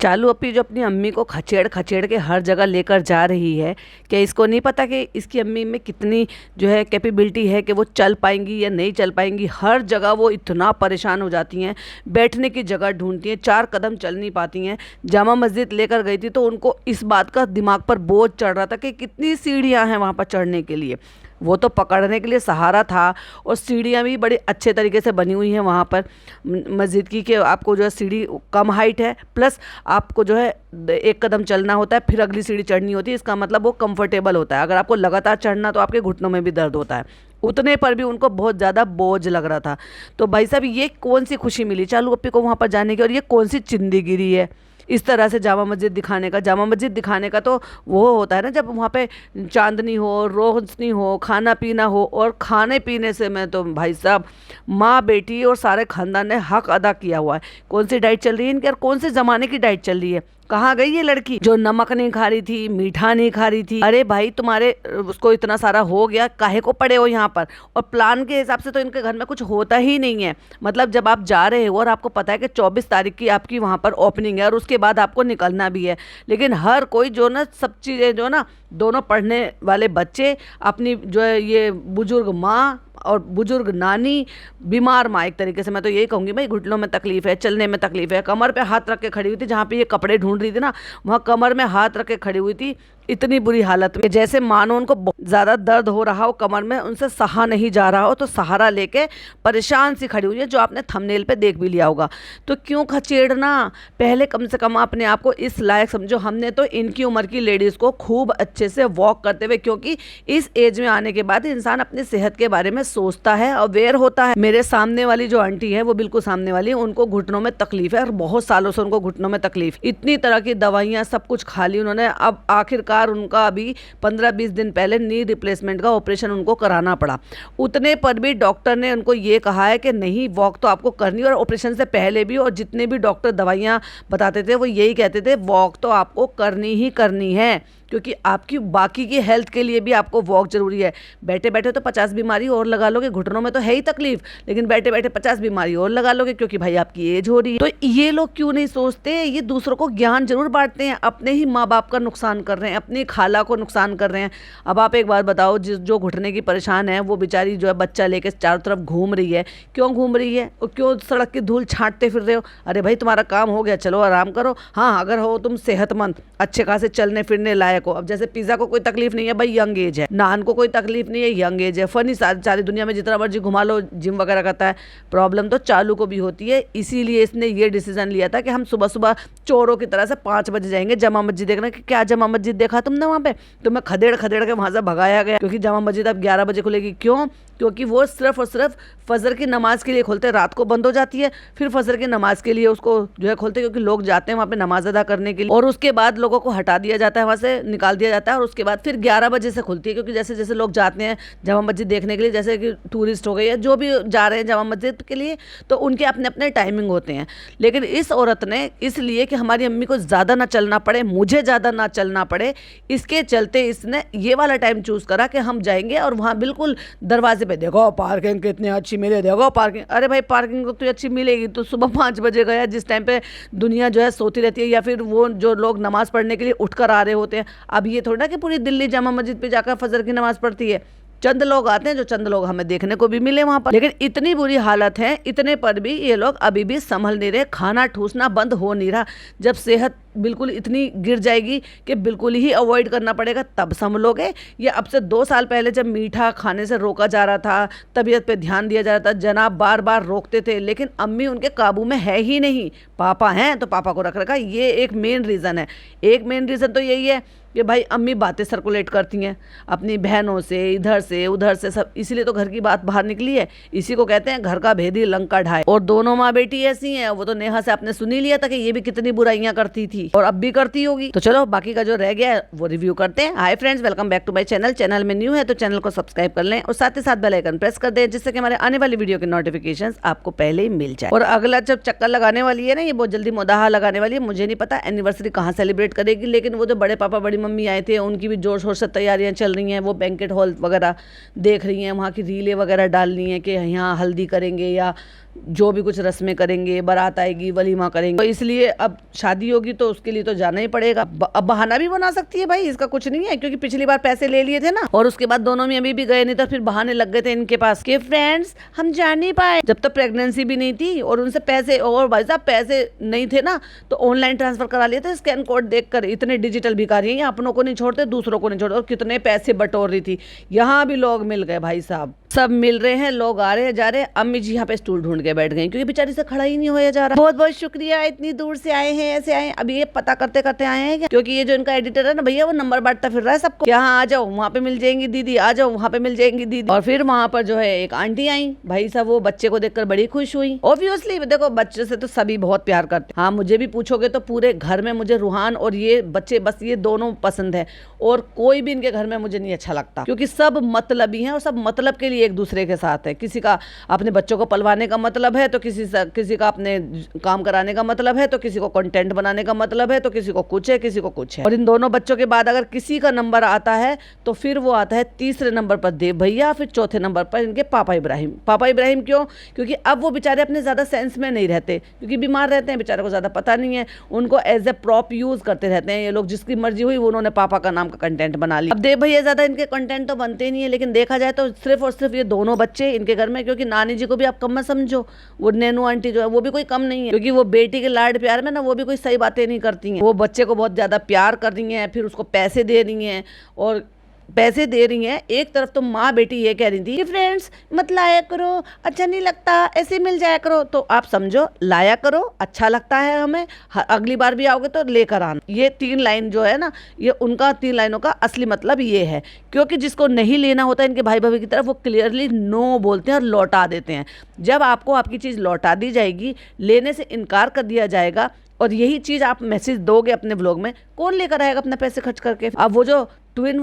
चालू अपी जो अपनी अम्मी को खचेड़ खचेड़ के हर जगह लेकर जा रही है, क्या इसको नहीं पता कि इसकी अम्मी में कितनी जो है कैपेबिलिटी है कि वो चल पाएंगी या नहीं चल पाएंगी। हर जगह वो इतना परेशान हो जाती हैं, बैठने की जगह ढूंढती हैं, 4 कदम चल नहीं पाती हैं। जामा मस्जिद लेकर गई थी तो उनको इस बात का दिमाग पर बोझ चढ़ रहा था कि कितनी सीढ़ियाँ हैं वहाँ पर चढ़ने के लिए। वो तो पकड़ने के लिए सहारा था, और सीढ़ियाँ भी बड़े अच्छे तरीके से बनी हुई हैं वहाँ पर मस्जिद की, कि आपको जो है सीढ़ी कम हाइट है, प्लस आपको जो है 1 कदम चलना होता है, फिर अगली सीढ़ी चढ़नी होती है। इसका मतलब वो कंफर्टेबल होता है। अगर आपको लगातार चढ़ना तो आपके घुटनों में भी दर्द होता है। उतने पर भी उनको बहुत ज़्यादा बोझ लग रहा था। तो भाई साहब, ये कौन सी खुशी मिली चालू अप्पी को वहाँ पर जाने की, और ये कौन सी चिंदीगिरी है इस तरह से जामा मस्जिद दिखाने का। जामा मस्जिद दिखाने का तो वो होता है ना जब वहाँ पे चांदनी हो, रोशनी हो, खाना पीना हो। और खाने पीने से मैं तो भाई साहब, माँ बेटी और सारे खानदान ने हक अदा किया हुआ है। कौन सी डाइट चल रही है इनकी, और कौन से ज़माने की डाइट चल रही है। कहाँ गई ये लड़की जो नमक नहीं खा रही थी, मीठा नहीं खा रही थी। अरे भाई, तुम्हारे उसको इतना सारा हो गया, काहे को पड़े हो यहाँ पर। और प्लान के हिसाब से तो इनके घर में कुछ होता ही नहीं है। मतलब जब आप जा रहे हो और आपको पता है कि 24 तारीख की आपकी वहाँ पर ओपनिंग है और उसके बाद आपको निकलना भी है, लेकिन हर कोई जो ना सब चीज़ें जो ना, दोनों पढ़ने वाले बच्चे, अपनी जो है ये बुजुर्ग माँ और बुजुर्ग नानी, बीमार माँ, एक तरीके से मैं तो यही कहूँगी भाई, घुटनों में तकलीफ है, चलने में तकलीफ है, कमर पे हाथ रख के खड़ी हुई थी। जहाँ पे ये कपड़े ढूंढ रही थी ना, वहाँ कमर में हाथ रख के खड़ी हुई थी, इतनी बुरी हालत में, जैसे मानो उनको बहुत ज़्यादा दर्द हो रहा हो कमर में, उनसे सहा नहीं जा रहा हो। तो सहारा लेके परेशान सी खड़ी हुई है, जो आपने थंबनेल पे देख भी लिया होगा। तो क्यों खचेड़ना, पहले कम से कम अपने आप को इस लायक समझो। हमने तो इनकी उम्र की लेडीज़ को खूब अच्छे से वॉक करते हुए, क्योंकि इस एज में आने के बाद इंसान अपनी सेहत के बारे में सोचता है, अवेयर होता है। मेरे सामने वाली जो आंटी है, वो बिल्कुल सामने वाली, उनको घुटनों में तकलीफ है, और बहुत सालों से उनको घुटनों में तकलीफ, इतनी तरह की दवाइयाँ सब कुछ खा ली उन्होंने। अब आखिरकार उनका अभी 15-20 दिन पहले नी रिप्लेसमेंट का ऑपरेशन उनको कराना पड़ा। उतने पर भी डॉक्टर ने उनको ये कहा है कि नहीं, वॉक तो आपको करनी है। और ऑपरेशन से पहले भी, और जितने भी डॉक्टर दवाइयाँ बताते थे, वो यही कहते थे, वॉक तो आपको करनी ही करनी है, क्योंकि आपकी बाकी की हेल्थ के लिए भी आपको वॉक जरूरी है। बैठे बैठे तो 50 बीमारी और लगा लोगे, घुटनों में तो है ही तकलीफ, लेकिन बैठे बैठे 50 बीमारी और लगा लोगे, क्योंकि भाई आपकी एज हो रही है। तो ये लोग क्यों नहीं सोचते, ये दूसरों को ज्ञान जरूर बांटते हैं, अपने ही माँ बाप का नुकसान कर रहे हैं, अपनी खाला को नुकसान कर रहे हैं। अब आप एक बात बताओ, जो घुटने की परेशान है, वो बेचारी जो है बच्चा लेके चारों तरफ घूम रही है। क्यों घूम रही है, और क्यों सड़क की धूल छांटते फिर रहे हो। अरे भाई, तुम्हारा काम हो गया, चलो आराम करो। हाँ, अगर हो तुम सेहतमंद, अच्छे खासे चलने फिरने लायक हो। अब जैसे पिज्जा को कोई तकलीफ नहीं है भाई, यंग एज है। नान को कोई तकलीफ नहीं है, यंग एज है। फनी सारी दुनिया में जितना मर्जी घुमा लो, जिम वगैरह करता है। प्रॉब्लम तो चालू को भी होती है, इसीलिए इसने ये डिसीजन लिया था कि हम सुबह सुबह चोरों की तरह से 5 बजे जाएंगे जामा मस्जिद देखने। कि क्या जामा मस्जिद देखा तुमने वहाँ पे, तुम्हें खदेड़ खदेड़ के वहाँ से भगाया गया, क्योंकि जामा मस्जिद अब 11 बजे खुलेगी। क्यों, क्योंकि वो सिर्फ और सिर्फ फजर की नमाज के लिए खोलते हैं। रात को बंद हो जाती है, फिर फजर की नमाज के लिए उसको जो है खोलते हैं, क्योंकि लोग जाते हैं वहाँ पे नमाज अदा करने के लिए। और उसके बाद लोगों को हटा दिया जाता है, वहाँ से निकाल दिया जाता है, और उसके बाद फिर 11 बजे से खुलती है। क्योंकि जैसे जैसे लोग जाते हैं जामा मस्जिद देखने के लिए, जैसे कि टूरिस्ट हो गए या जो भी जा रहे हैं जामा मस्जिद के लिए, तो उनके अपने अपने टाइमिंग होते हैं। लेकिन इस औरत ने इसलिए कि हमारी अम्मी को ज़्यादा ना चलना पड़े, मुझे ज़्यादा ना चलना पड़े, इसके चलते इसने ये वाला टाइम चूज़ करा कि हम जाएंगे। और वहाँ बिल्कुल दरवाजे पे देखो पार्किंग कितनी अच्छी मिले, देखो पार्किंग। अरे भाई, पार्किंग तो अच्छी मिलेगी तो सुबह 5 बजे गया, जिस टाइम पे दुनिया जो है सोती रहती है, या फिर वो जो लोग नमाज़ पढ़ने के लिए उठकर आ रहे होते हैं। अब ये थोड़ा कि पूरी दिल्ली जामा मस्जिद पे जाकर फजर की नमाज़ पढ़ती है। चंद लोग आते हैं, जो चंद लोग हमें देखने को भी मिले वहाँ पर। लेकिन इतनी बुरी हालत है, इतने पर भी ये लोग अभी भी संभल नहीं रहे, खाना ठूसना बंद हो नहीं रहा। जब सेहत बिल्कुल इतनी गिर जाएगी कि बिल्कुल ही अवॉइड करना पड़ेगा, तब संभलोगे। ये अब से 2 साल पहले जब मीठा खाने से रोका जा रहा था, तबीयत पे ध्यान दिया जा रहा था, जनाब बार बार रोकते थे, लेकिन अम्मी उनके काबू में है ही नहीं। पापा हैं तो पापा को रख रखा, ये एक मेन रीज़न है। एक मेन रीज़न तो यही है कि भाई अम्मी बातें सर्कुलेट करती हैं अपनी बहनों से, इधर से उधर से, सब। इसीलिए तो घर की बात बाहर निकली है। इसी को कहते हैं घर का भेदी लंका ढाए। और दोनों माँ बेटी ऐसी हैं। वो तो नेहा से आपने सुनी लिया था कि ये भी कितनी बुराइयां करती थी, और अब भी करती होगी। तो चलो बाकी का जो रह गया है वो रिव्यू करते हैं। Hi friends, welcome back to my channel. Channel में न्यू है तो चैनल को सब्सक्राइब कर लें, और साथ ही साथ बेल आइकन प्रेस कर दें, जिससे कि हमारे आने वाली वीडियो के नोटिफिकेशंस आपको पहले ही मिल जाए। और अगला जब चक्कर लगाने वाली है ना, ये बहुत जल्दी मुदाहा लगाने वाली है। मुझे नहीं पता एनिवर्सरी कहाँ सेलिब्रेट करेगी, लेकिन वो जो बड़े पापा बड़ी मम्मी आए थे, उनकी भी जोर शोर से तैयारियां चल रही हैं। वो बैंकेट हॉल वगैरह देख रही हैं, वहाँ की रीलें वगैरह डालनी है कि यहाँ हल्दी करेंगे या जो भी कुछ रस्में करेंगे, बारात आएगी, वलीमा करेंगे, तो इसलिए अब शादी होगी तो उसके लिए तो जाना ही पड़ेगा। अब बहाना भी बना सकती है भाई, इसका कुछ नहीं है, क्योंकि पिछली बार पैसे ले लिए थे ना, और उसके बाद दोनों में अभी भी गए नहीं, तो फिर बहाने लग गए थे इनके पास कि फ्रेंड्स हम जा नहीं पाए। जब तक प्रेगनेंसी भी नहीं थी और उनसे पैसे, और भाई साहब पैसे नहीं थे ना, तो ऑनलाइन ट्रांसफर करा लिए थे स्कैन कोड देखकर। इतने डिजिटल भिखारी हैं, अपनों को नहीं छोड़ते, दूसरों को नहीं छोड़ते, और कितने पैसे बटोर रही थी। यहाँ भी लोग मिल गए भाई साहब, सब मिल रहे हैं, लोग आ रहे हैं जा रहे हैं। अम्मी जी यहाँ पे स्टूल ढूंढ के बैठ गई, क्योंकि बेचारी से खड़ा ही नहीं होया जा रहा। बहुत बहुत शुक्रिया, इतनी दूर से आए हैं, ऐसे आए हैं। अब ये पता करते करते आए हैं क्या? क्योंकि ये जो इनका एडिटर है ना भैया, वो नंबर बांटता फिर रहा है सबको, यहाँ आ जाओ वहाँ पे मिल जाएंगी दीदी, आ जाओ वहाँ पे मिल जाएंगी दीदी। और फिर वहाँ पर जो है एक आंटी आई, भाई साहब वो बच्चे को देखकर बड़ी खुश हुई। ऑब्वियसली देखो बच्चे से तो सभी बहुत प्यार करते हैं। हाँ, मुझे भी पूछोगे तो पूरे घर में मुझे रूहान और ये बच्चे, बस ये दोनों पसंद है, और कोई भी इनके घर में मुझे नहीं अच्छा लगता, क्योंकि सब मतलबी हैं और सब मतलब के लिए एक दूसरे के साथ है। किसी का अपने बच्चों को पलवाने का मतलब है, तो किसी का अपने काम कराने का मतलब है, तो किसी को कंटेंट बनाने का मतलब है, तो किसी को कुछ है, किसी को कुछ है। और इन दोनों बच्चों के बाद अगर किसी का नंबर आता है तो फिर वो आता है तीसरे नंबर पर देव भैया, फिर चौथे नंबर पर इनके पापा इब्राहिम। पापा इब्राहिम क्यों? क्योंकि अब वो बेचारे अपने ज़्यादा सेंस में नहीं रहते, क्योंकि बीमार रहते हैं, बेचारे को ज़्यादा पता नहीं है, उनको एज ए प्रॉप यूज़ करते रहते हैं ये लोग। जिसकी मर्जी हुई वो उन्होंने पापा का नाम का कंटेंट बना लिया। अब देव भैया ज़्यादा इनके कंटेंट तो बनते नहीं है, लेकिन देखा जाए तो सिर्फ और सिर्फ ये दोनों बच्चे इनके घर में, क्योंकि नानी जी को भी आप कम मत समझो, वो नैनू आंटी जो है वो भी कोई कम नहीं है, क्योंकि वो बेटी के लाड प्यार में ना वो भी कोई सही बातें नहीं करती हैं। वो बच्चे को बहुत ज़्यादा प्यार कर रही हैं, फिर उसको पैसे दे रही हैं, और पैसे दे रही हैं। एक तरफ तो माँ बेटी ये कह रही थी कि फ्रेंड्स मत लाया करो, अच्छा नहीं लगता, ऐसे मिल जाया करो, तो आप समझो लाया करो, अच्छा लगता है हमें, अगली बार भी आओगे तो लेकर आना। ये 3 लाइन जो है ना, ये उनका 3 लाइनों का असली मतलब ये है, क्योंकि जिसको नहीं लेना होता इनके भाई भाभी की तरफ, वो क्लियरली नो बोलते हैं और लौटा देते हैं। जब आपको आपकी चीज़ लौटा दी जाएगी, लेने से इनकार कर दिया जाएगा, और यही चीज़ आप मैसेज दोगे अपने व्लॉग में, कौन लेकर आएगा अपने पैसे खर्च करके? अब वो जो ट्विन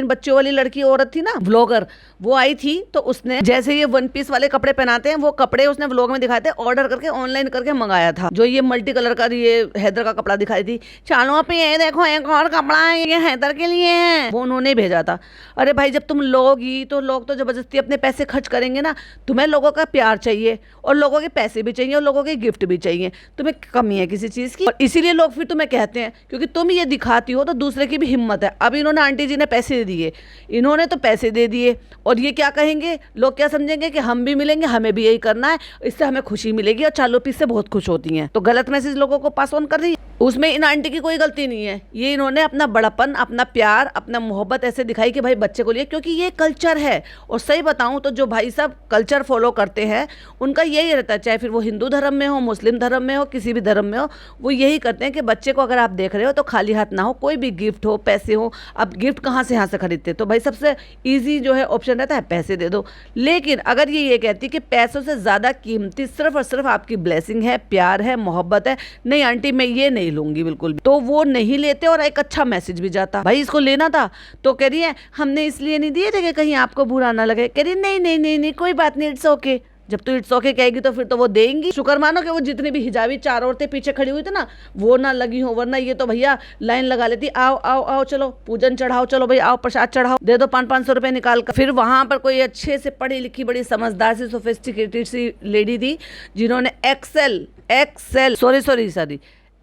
बच्चों वाली लड़की औरत थी ना व्लॉगर, वो आई थी, तो उसने जैसे ये 1 पीस वाले कपड़े पहनाते हैं, वो कपड़े उसने व्लॉग में दिखाए थे, ऑर्डर करके ऑनलाइन करके मंगाया था। जो ये मल्टी कलर का ये हैदर का कपड़ा दिखाई थी, चलो पे ये देखो एक और कपड़ा है, ये हैदर के लिए है, वो उन्होंने भेजा था। अरे भाई जब तुम लोगी तो लोग तो जबरदस्ती अपने पैसे खर्च करेंगे ना। तुम्हें लोगों का प्यार चाहिए, और लोगों के पैसे भी चाहिए, और लोगों के गिफ्ट भी चाहिए। तुम्हें कमी है किसी चीज़ की, और इसीलिए लोग फिर तुम्हें कहते हैं, क्योंकि तुम ये दिखाती हो तो दूसरे की भी हिम्मत है। अभी इन्होंने आंटी जी ने पैसे दिए, इन्होंने तो पैसे दे दिए, और ये क्या कहेंगे, लोग क्या समझेंगे कि हम भी मिलेंगे, हमें भी यही करना है, इससे हमें खुशी मिलेगी, और चालू पीस से बहुत खुश होती हैं। तो गलत मैसेज लोगों को पास ऑन कर रही है। उसमें इन आंटी की कोई गलती नहीं है, ये इन्होंने अपना बड़ापन, अपना प्यार, अपना मोहब्बत ऐसे दिखाई कि भाई बच्चे को लिए, क्योंकि ये कल्चर है। और सही बताऊं तो जो भाई साहब कल्चर फॉलो करते हैं उनका यही रहता है, चाहे फिर वो हिंदू धर्म में हो, मुस्लिम धर्म में हो, किसी भी धर्म में हो, वो यही करते हैं कि बच्चे को अगर आप देख रहे हो तो खाली हाथ ना हो, कोई भी गिफ्ट हो, पैसे हो। अब गिफ्ट कहाँ से यहाँ से खरीदते, तो भाई सबसे ईजी जो है ऑप्शन रहता है पैसे दे दो। लेकिन अगर ये कहती कि पैसों से ज़्यादा कीमती सिर्फ और सिर्फ आपकी ब्लेसिंग है, प्यार है, मोहब्बत है, नहीं आंटी मैं ये नहीं लूंगी बिल्कुल भी, तो वो नहीं लेते, और एक अच्छा मैसेज भी जाता, भाई इसको लेना था। तो कह रही है हमने इसलिए नहीं दिए थे कि कहीं आपको बुरा ना लगे। कह रही नहीं नहीं नहीं नहीं कोई बात नहीं, इट्स ओके। जब तो इट्स ओके कहेगी तो फिर तो वो देंगी। शुक्र मानो कि वो जितनी भी हिजाबी 4 औरतें पीछे खड़ी हुई थी ना, वो ना लगी हो, वरना ये तो भैया लाइन लगा लेती, आओ आओ आओ चलो पूजन चढ़ाओ, चलो भाई आओ प्रसाद चढ़ाओ, दे दो 500 रुपए निकाल कर। फिर वहां पर कोई अच्छे से पढ़ी लिखी बड़ी समझदार सी सोफिस्टिकेटेड सी लेडी थी, जिन्होंने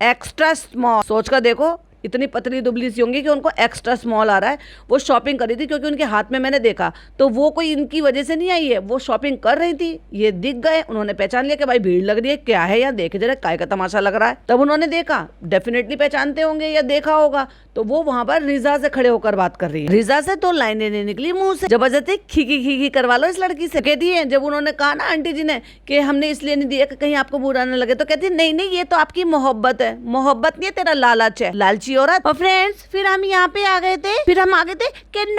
एक्स्ट्रा स्मॉल, सोच कर देखो इतनी पतली दुबली सी होंगी कि उनको एक्स्ट्रा स्मॉल आ रहा है, वो शॉपिंग कर रही थी, क्योंकि उनके हाथ में मैंने देखा, तो वो कोई इनकी वजह से नहीं आई है, वो शॉपिंग कर रही थी, ये दिख गए, उन्होंने पहचान लिया कि भाई भीड़ लग रही है, क्या है यहाँ, देखे जरा काय का तमाशा लग रहा है। तब उन्होंने देखा, डेफिनेटली पहचानते होंगे या देखा होगा, तो वो वहां पर रिजा से खड़े होकर बात कर रही है। रिजा से तो लाइनें नहीं निकली मुंह से, जबरदस्ती खीखी करवा लो इस लड़की से। कहती है जब उन्होंने कहा ना आंटी जी ने कि हमने इसलिए नहीं दिया कि कहीं आपको बुरा न लगे, तो कहती है नहीं नहीं ये तो आपकी मोहब्बत है, मोहब्बत नहीं है, तेरा लालच है, लालची औरत। और फ्रेंड्स फिर हम यहाँ पे आ गए थे, कैन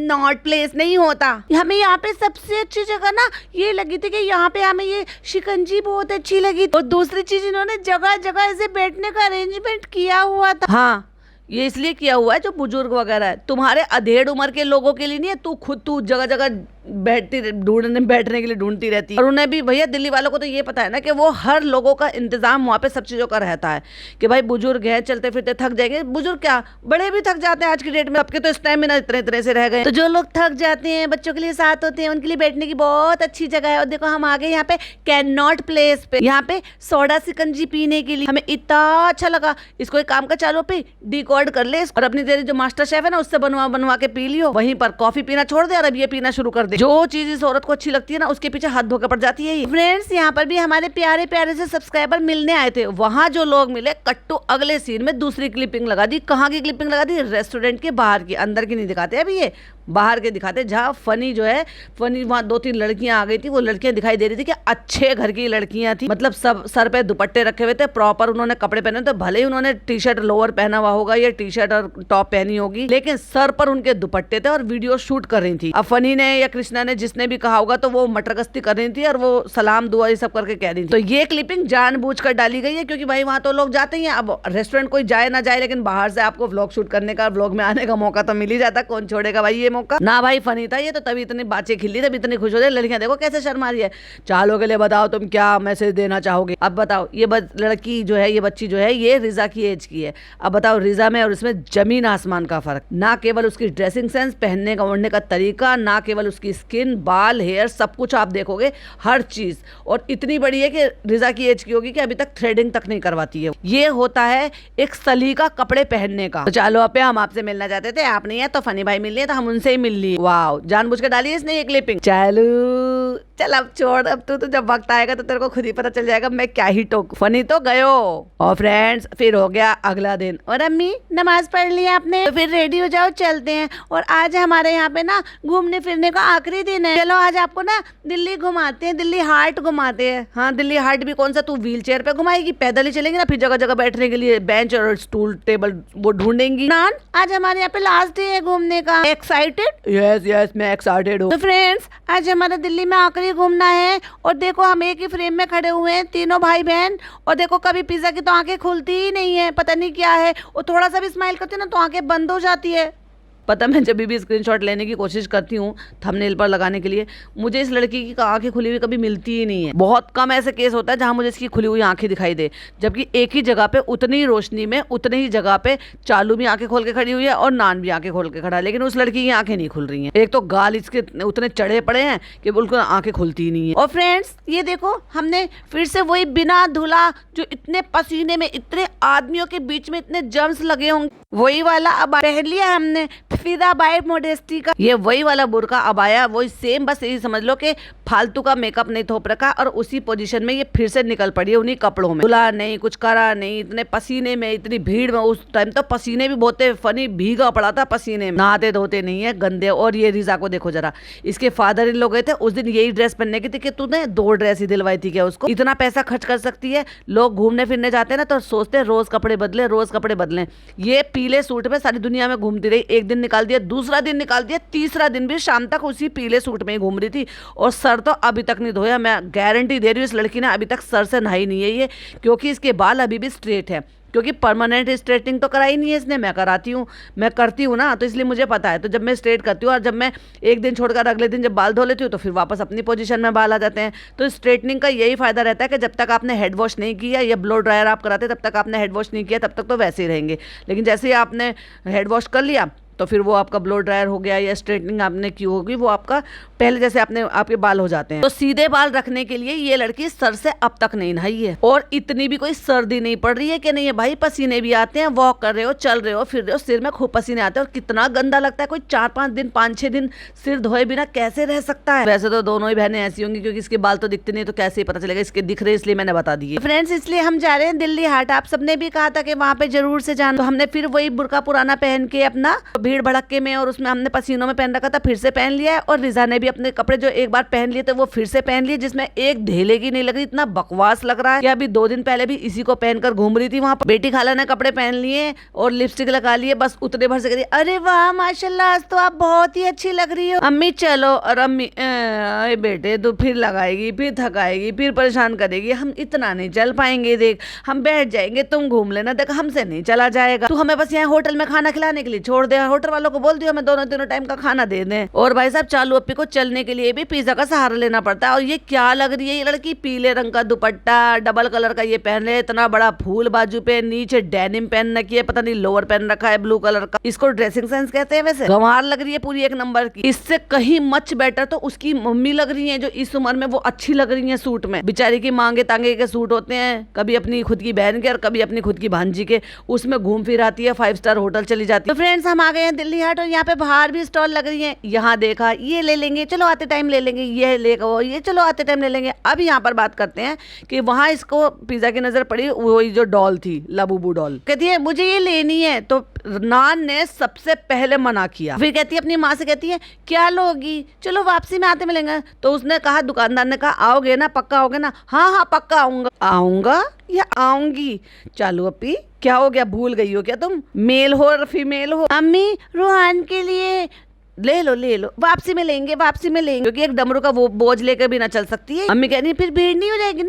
नॉट प्लेस नहीं होता। हमें यहाँ पे सबसे अच्छी जगह ना ये लगी थी कि यहाँ पे हमें ये शिकंजी बहुत अच्छी लगी, और दूसरी चीज इन्होंने जगह जगह ऐसे बैठने का अरेंजमेंट किया हुआ था। हाँ ये इसलिए किया हुआ है जो बुजुर्ग वगैरह है, तुम्हारे अधेड़ उम्र के लोगों के लिए नहीं है। तू जगह जगह बैठने के लिए ढूंढती रहती है। और उन्हें भी भैया दिल्ली वालों को तो ये पता है ना कि वो हर लोगों का इंतजाम वहाँ पे सब चीज़ों का रहता है कि भाई बुजुर्ग हैं, चलते फिरते थक जाएंगे। बुजुर्ग क्या, बड़े भी थक जाते हैं आज की डेट में। आपके तो स्टैमिना इतने इतने से रह गए। तो जो लोग थक जाते हैं, बच्चों के लिए साथ होते हैं, उनके लिए बैठने की बहुत अच्छी जगह है। और देखो हम आ गए यहाँ पे कैन नॉट प्लेस पे, यहाँ पे सोडा सिकंजी पीने के लिए। हमें इतना अच्छा लगा। इसको एक काम का, चालो पे डिकॉर्ड कर ले और अपनी तेरी जो मास्टर शेफ है ना उससे बनवा बनवा के पी लियो। वहीं पर कॉफी पीना छोड़ दे और अब ये पीना शुरू कर दे। जो चीज इस औरत को अच्छी लगती है ना उसके पीछे हाथ धोकर पड़ जाती है। फ्रेंड्स यहाँ पर भी हमारे प्यारे प्यारे से सब्सक्राइबर मिलने आए थे। वहां जो लोग मिले, कट्टू अगले सीन में दूसरी क्लिपिंग लगा दी। कहाँ की क्लिपिंग लगा दी? रेस्टोरेंट के बाहर की, अंदर की नहीं दिखाते अभी, ये बाहर के दिखाते जहाँ फनी जो है, फनी वहाँ 2-3 लड़कियां आ गई थी। वो लड़कियां दिखाई दे रही थी कि अच्छे घर की लड़कियां थी, मतलब सब सर पे दुपट्टे रखे हुए थे, प्रॉपर उन्होंने कपड़े पहने थे। भले ही उन्होंने टी शर्ट लोअर पहना हुआ होगा या टी शर्ट और टॉप पहनी होगी, लेकिन सर पर उनके दुपट्टे थे और वीडियो शूट कर रही थी। अब फनी ने या कृष्णा ने, जिसने भी कहा होगा, तो वो मटरगश्ती कर रही थी और वो सलाम दुआ ये सब करके कह रही थी। तो ये क्लिपिंग जानबूझकर डाली गई है क्योंकि भाई वहां तो लोग जाते ही हैं। अब रेस्टोरेंट कोई जाए ना जाए, लेकिन बाहर से आपको व्लॉग शूट करने का, व्लॉग में आने का मौका तो मिल ही जाता। कौन छोड़ेगा भाई ये मौका ना। भाई फनी था ये तो, तभी इतनी बातें खिली, तभी इतनी खुश हो जाए। लड़कियां देखो कैसे शर्मा रही है। चालों के लिए बताओ तुम क्या मैसेज देना चाहोगे? अब बताओ, ये लड़की जो है, ये बच्ची जो है, ये रिजा की एज की है। अब बताओ रिजा में और इसमें जमीन आसमान का फर्क। ना केवल उसकी ड्रेसिंग सेंस, पहनने का ओढ़ने का तरीका, ना केवल उसकी स्किन, बाल, हेयर, सब कुछ आप देखोगे, हर चीज। और इतनी बड़ी है कि रिजा की एज की होगी कि अभी तक थ्रेडिंग तक नहीं करवाती है। ये होता है एक सलीका कपड़े पहनने का। तो चलो अपे, हम आपसे मिलना चाहते थे, आप नहीं है तो फनी भाई मिल लिए, तो हम उनसे ही मिल लिए। वाह, जानबूझ के डाली इसने ये क्लिपिंग। चलो चल अब छोड़, अब तू तो जब वक्त आएगा तो तेरे को खुद ही पता चल जाएगा मैं क्या ही टोक। फनी तो गयो। और फ्रेंड्स फिर हो गया अगला दिन, और अम्मी नमाज पढ़ लिया आपने? तो फिर रेडी हो जाओ, चलते हैं। और आज हमारे यहाँ पे ना घूमने फिरने का आखिरी दिन है। चलो आज आपको ना दिल्ली घुमाते हैं, दिल्ली हाट घुमाते हैं। हाँ, दिल्ली हाट भी कौन सा, तू व्हील चेयर पे घुमाएगी, पैदल ही चलेंगे ना, फिर जगह जगह बैठने के लिए बेंच और स्टूल टेबल वो ढूंढेंगी। नान आज हमारे यहाँ पे लास्ट डे है घूमने का। एक्साइटेड? यस यस मैं एक्साइटेड हूँ। तो फ्रेंड्स आज हमारा दिल्ली में आखिरी घूमना है। और देखो हम एक ही फ्रेम में खड़े हुए हैं, तीनों भाई बहन। और देखो कभी पिज्जा की तो आंखें खुलती ही नहीं है, पता नहीं क्या है। और थोड़ा सा भी स्माइल करते ना तो आंखें बंद हो जाती है। पता, मैं जब भी स्क्रीनशॉट लेने की कोशिश करती हूँ थंबनेल पर लगाने के लिए, मुझे इस लड़की की आंखें खुली हुई कभी मिलती ही नहीं है। बहुत कम ऐसे केस होता है जहाँ मुझे इसकी खुली हुई आंखें दिखाई दे, जबकि एक ही जगह पे उतनी ही रोशनी में उतनी ही जगह पे चालू भी आंखें खोल के खड़ी हुई है और नान भी आंखें खोल के खड़ा है, लेकिन उस लड़की की आंखें नहीं खुल रही हैं। एक तो गाल इसके उतने चढ़े पड़े हैं कि बिल्कुल आंखें खुलती ही नहीं है। और फ्रेंड्स ये देखो हमने फिर से वही बिना धुला, जो इतने पसीने में, इतने आदमियों के बीच में इतने जर्म्स लगे होंगे, वही वाला अब पहन लिया हमने, फिदा बाय मोडेस्टी का। ये वही वाला बुर्का अबाया, वही सेम, बस यही समझ लो कि फालतू का मेकअप नहीं थोप रखा और उसी पोजीशन में ये फिर से निकल पड़ी है उन्हीं कपड़ों में। धुला नहीं, कुछ करा नहीं, इतने पसीने में, इतनी भीड़ में। उस टाइम तो पसीने भी बहुत फनी, भीगा पड़ा था पसीने में, नहाते धोते नहीं है, गंदे। और ये रिजा को देखो जरा, इसके फादर इन लोग गए थे उस दिन यही ड्रेस पहनने की थी कि तूने 2 ड्रेस ही दिलवाई थी क्या उसको? इतना पैसा खर्च कर सकती है। लोग घूमने फिरने जाते हैं ना तो सोचते हैं रोज कपड़े बदले, रोज कपड़े बदलें। ये पीले सूट में सारी दुनिया में घूमती रही, एक दिन निकाल दिया, दूसरा दिन निकाल दिया, तीसरा दिन भी शाम तक उसी पीले सूट में ही घूम रही थी। और सर तो अभी तक नहीं धोया। मैं गारंटी दे रही हूँ इस लड़की ने अभी तक सर से नहाई नहीं है ये, क्योंकि इसके बाल अभी भी स्ट्रेट है, क्योंकि परमानेंट स्ट्रेटिंग तो कराई नहीं है इसने। मैं कराती हूँ, मैं करती हूँ ना, तो इसलिए मुझे पता है। तो जब मैं स्ट्रेट करती हूँ और जब मैं एक दिन छोड़कर अगले दिन जब बाल धो लेती हूँ तो फिर वापस अपनी पोजीशन में बाल आ जाते हैं। तो स्ट्रेटनिंग का यही फायदा रहता है कि जब तक आपने हेड वॉश नहीं किया या ब्लो ड्रायर आप कराते तब तक आपने हेड वॉश नहीं किया, तब तक तो वैसे ही रहेंगे। लेकिन जैसे ही आपने हेड वॉश कर लिया तो फिर वो आपका ब्लो ड्रायर हो गया या स्ट्रेटनिंग आपने की होगी, वो आपका पहले जैसे आपके बाल हो जाते हैं। तो सीधे बाल रखने के लिए ये लड़की सर से अब तक नहीं नहाई है। और इतनी भी कोई सर्दी नहीं पड़ रही है कि नहीं है भाई, पसीने भी आते हैं, वॉक कर रहे हो, चल रहे हो, फिर रहे हो, सिर में खूब पसीने आते हैं। और कितना गंदा लगता है, कोई 4-5 दिन 5-6 दिन सिर धोए बिना कैसे रह सकता है? वैसे तो दोनों ही बहनें ऐसी होंगी क्योंकि इसके बाल तो दिखते नहीं, तो कैसे ही पता चलेगा? इसके दिख रहे इसलिए मैंने बता दिए। फ्रेंड्स इसलिए हम जा रहे हैं दिल्ली हाट। आप सबने भी कहा था कि वहां पे जरूर से जाना, तो हमने फिर वही बुर्का पुराना पहन के अपना भीड़ भड़के में और उसमें हमने पसीनों में पहन रखा था, फिर से पहन लिया है। और रिजा ने भी अपने कपड़े जो एक बार पहन लिए थे वो फिर से पहन लिए, जिसमें एक ढेले की नहीं लग रही। इतना बकवास लग रहा है कि अभी 2 दिन पहले भी इसी को पहनकर घूम रही थी वहां पर। बेटी खाला ने कपड़े पहन लिए और लिपस्टिक लगा लिए, बस उतने भर से करी, अरे वाह माशाल्लाह आज तो आप बहुत ही अच्छी लग रही हो। अम्मी चलो, और अम्मी बेटे तो फिर लगाएगी, फिर थकाएगी, फिर परेशान करेगी, हम इतना नहीं चल पाएंगे, देख हम बैठ जाएंगे, तुम घूम लेना, देख हमसे नहीं चला जाएगा, तू हमें बस यहाँ होटल में खाना खिलाने के लिए छोड़ दे, होटल वालों को बोल दियो हमें दोनों तीनों टाइम का खाना दे दें। और भाई साहब चालू अप्पी को चलने के लिए भी पिज्जा का सहारा लेना पड़ता है। और ये क्या लग रही है ये लड़की, पीले रंग का दुपट्टा डबल कलर का ये पहन ले, इतना बड़ा फूल बाजू पे, नीचे डेनिम पहन रखी है, पता नहीं लोअर पहन रखा है ब्लू कलर का। इसको ड्रेसिंग सेंस कहते हैं। वैसे गंवार लग रही है पूरी एक नंबर की। इससे कहीं मच बेटर तो उसकी मम्मी लग रही है, जो इस उम्र में वो अच्छी लग रही है सूट में। बेचारी की मांगे तांगे के सूट होते हैं, कभी अपनी खुद की बहन के और कभी अपनी खुद की भांजी के, उसमें घूम फिर आती है, 5 स्टार होटल चली जाती है। तो फ्रेंड्स हम आ गए हैं दिल्ली हाट और यहाँ पे बाहर भी स्टॉल लग रही है। यहाँ देखा ये ले लेंगे, चलो आते टाइम ले लेंगे, ये लेगा ये चलो आते टाइम ले लेंगे। अब यहाँ पर बात करते हैं कि वहां इसको पिज्जा की नजर पड़ी, वही जो डॉल थी लाबूबू डॉल, कहती है मुझे ये लेनी है। तो नान ने सबसे पहले मना किया। फिर कहती है अपनी माँ से, कहती है क्या लोगी, चलो वापसी में आते मिलेंगे। तो उसने कहा, दुकानदार ने कहा आओगे ना, पक्का आओगे ना? हाँ हाँ पक्का आऊंगा। आऊंगा या आऊंगी? चालू अप्पी क्या हो गया, भूल गई हो क्या तुम? मेल हो और फीमेल हो? अम्मी रूहान के लिए ले लो वापसी में लेंगे, वापसी में लेंगे, क्योंकि एक डमरू का वो बोझ लेकर भी ना चल सकती है। अम्मी कह रही फिर भीड़ नहीं हो जाएगी?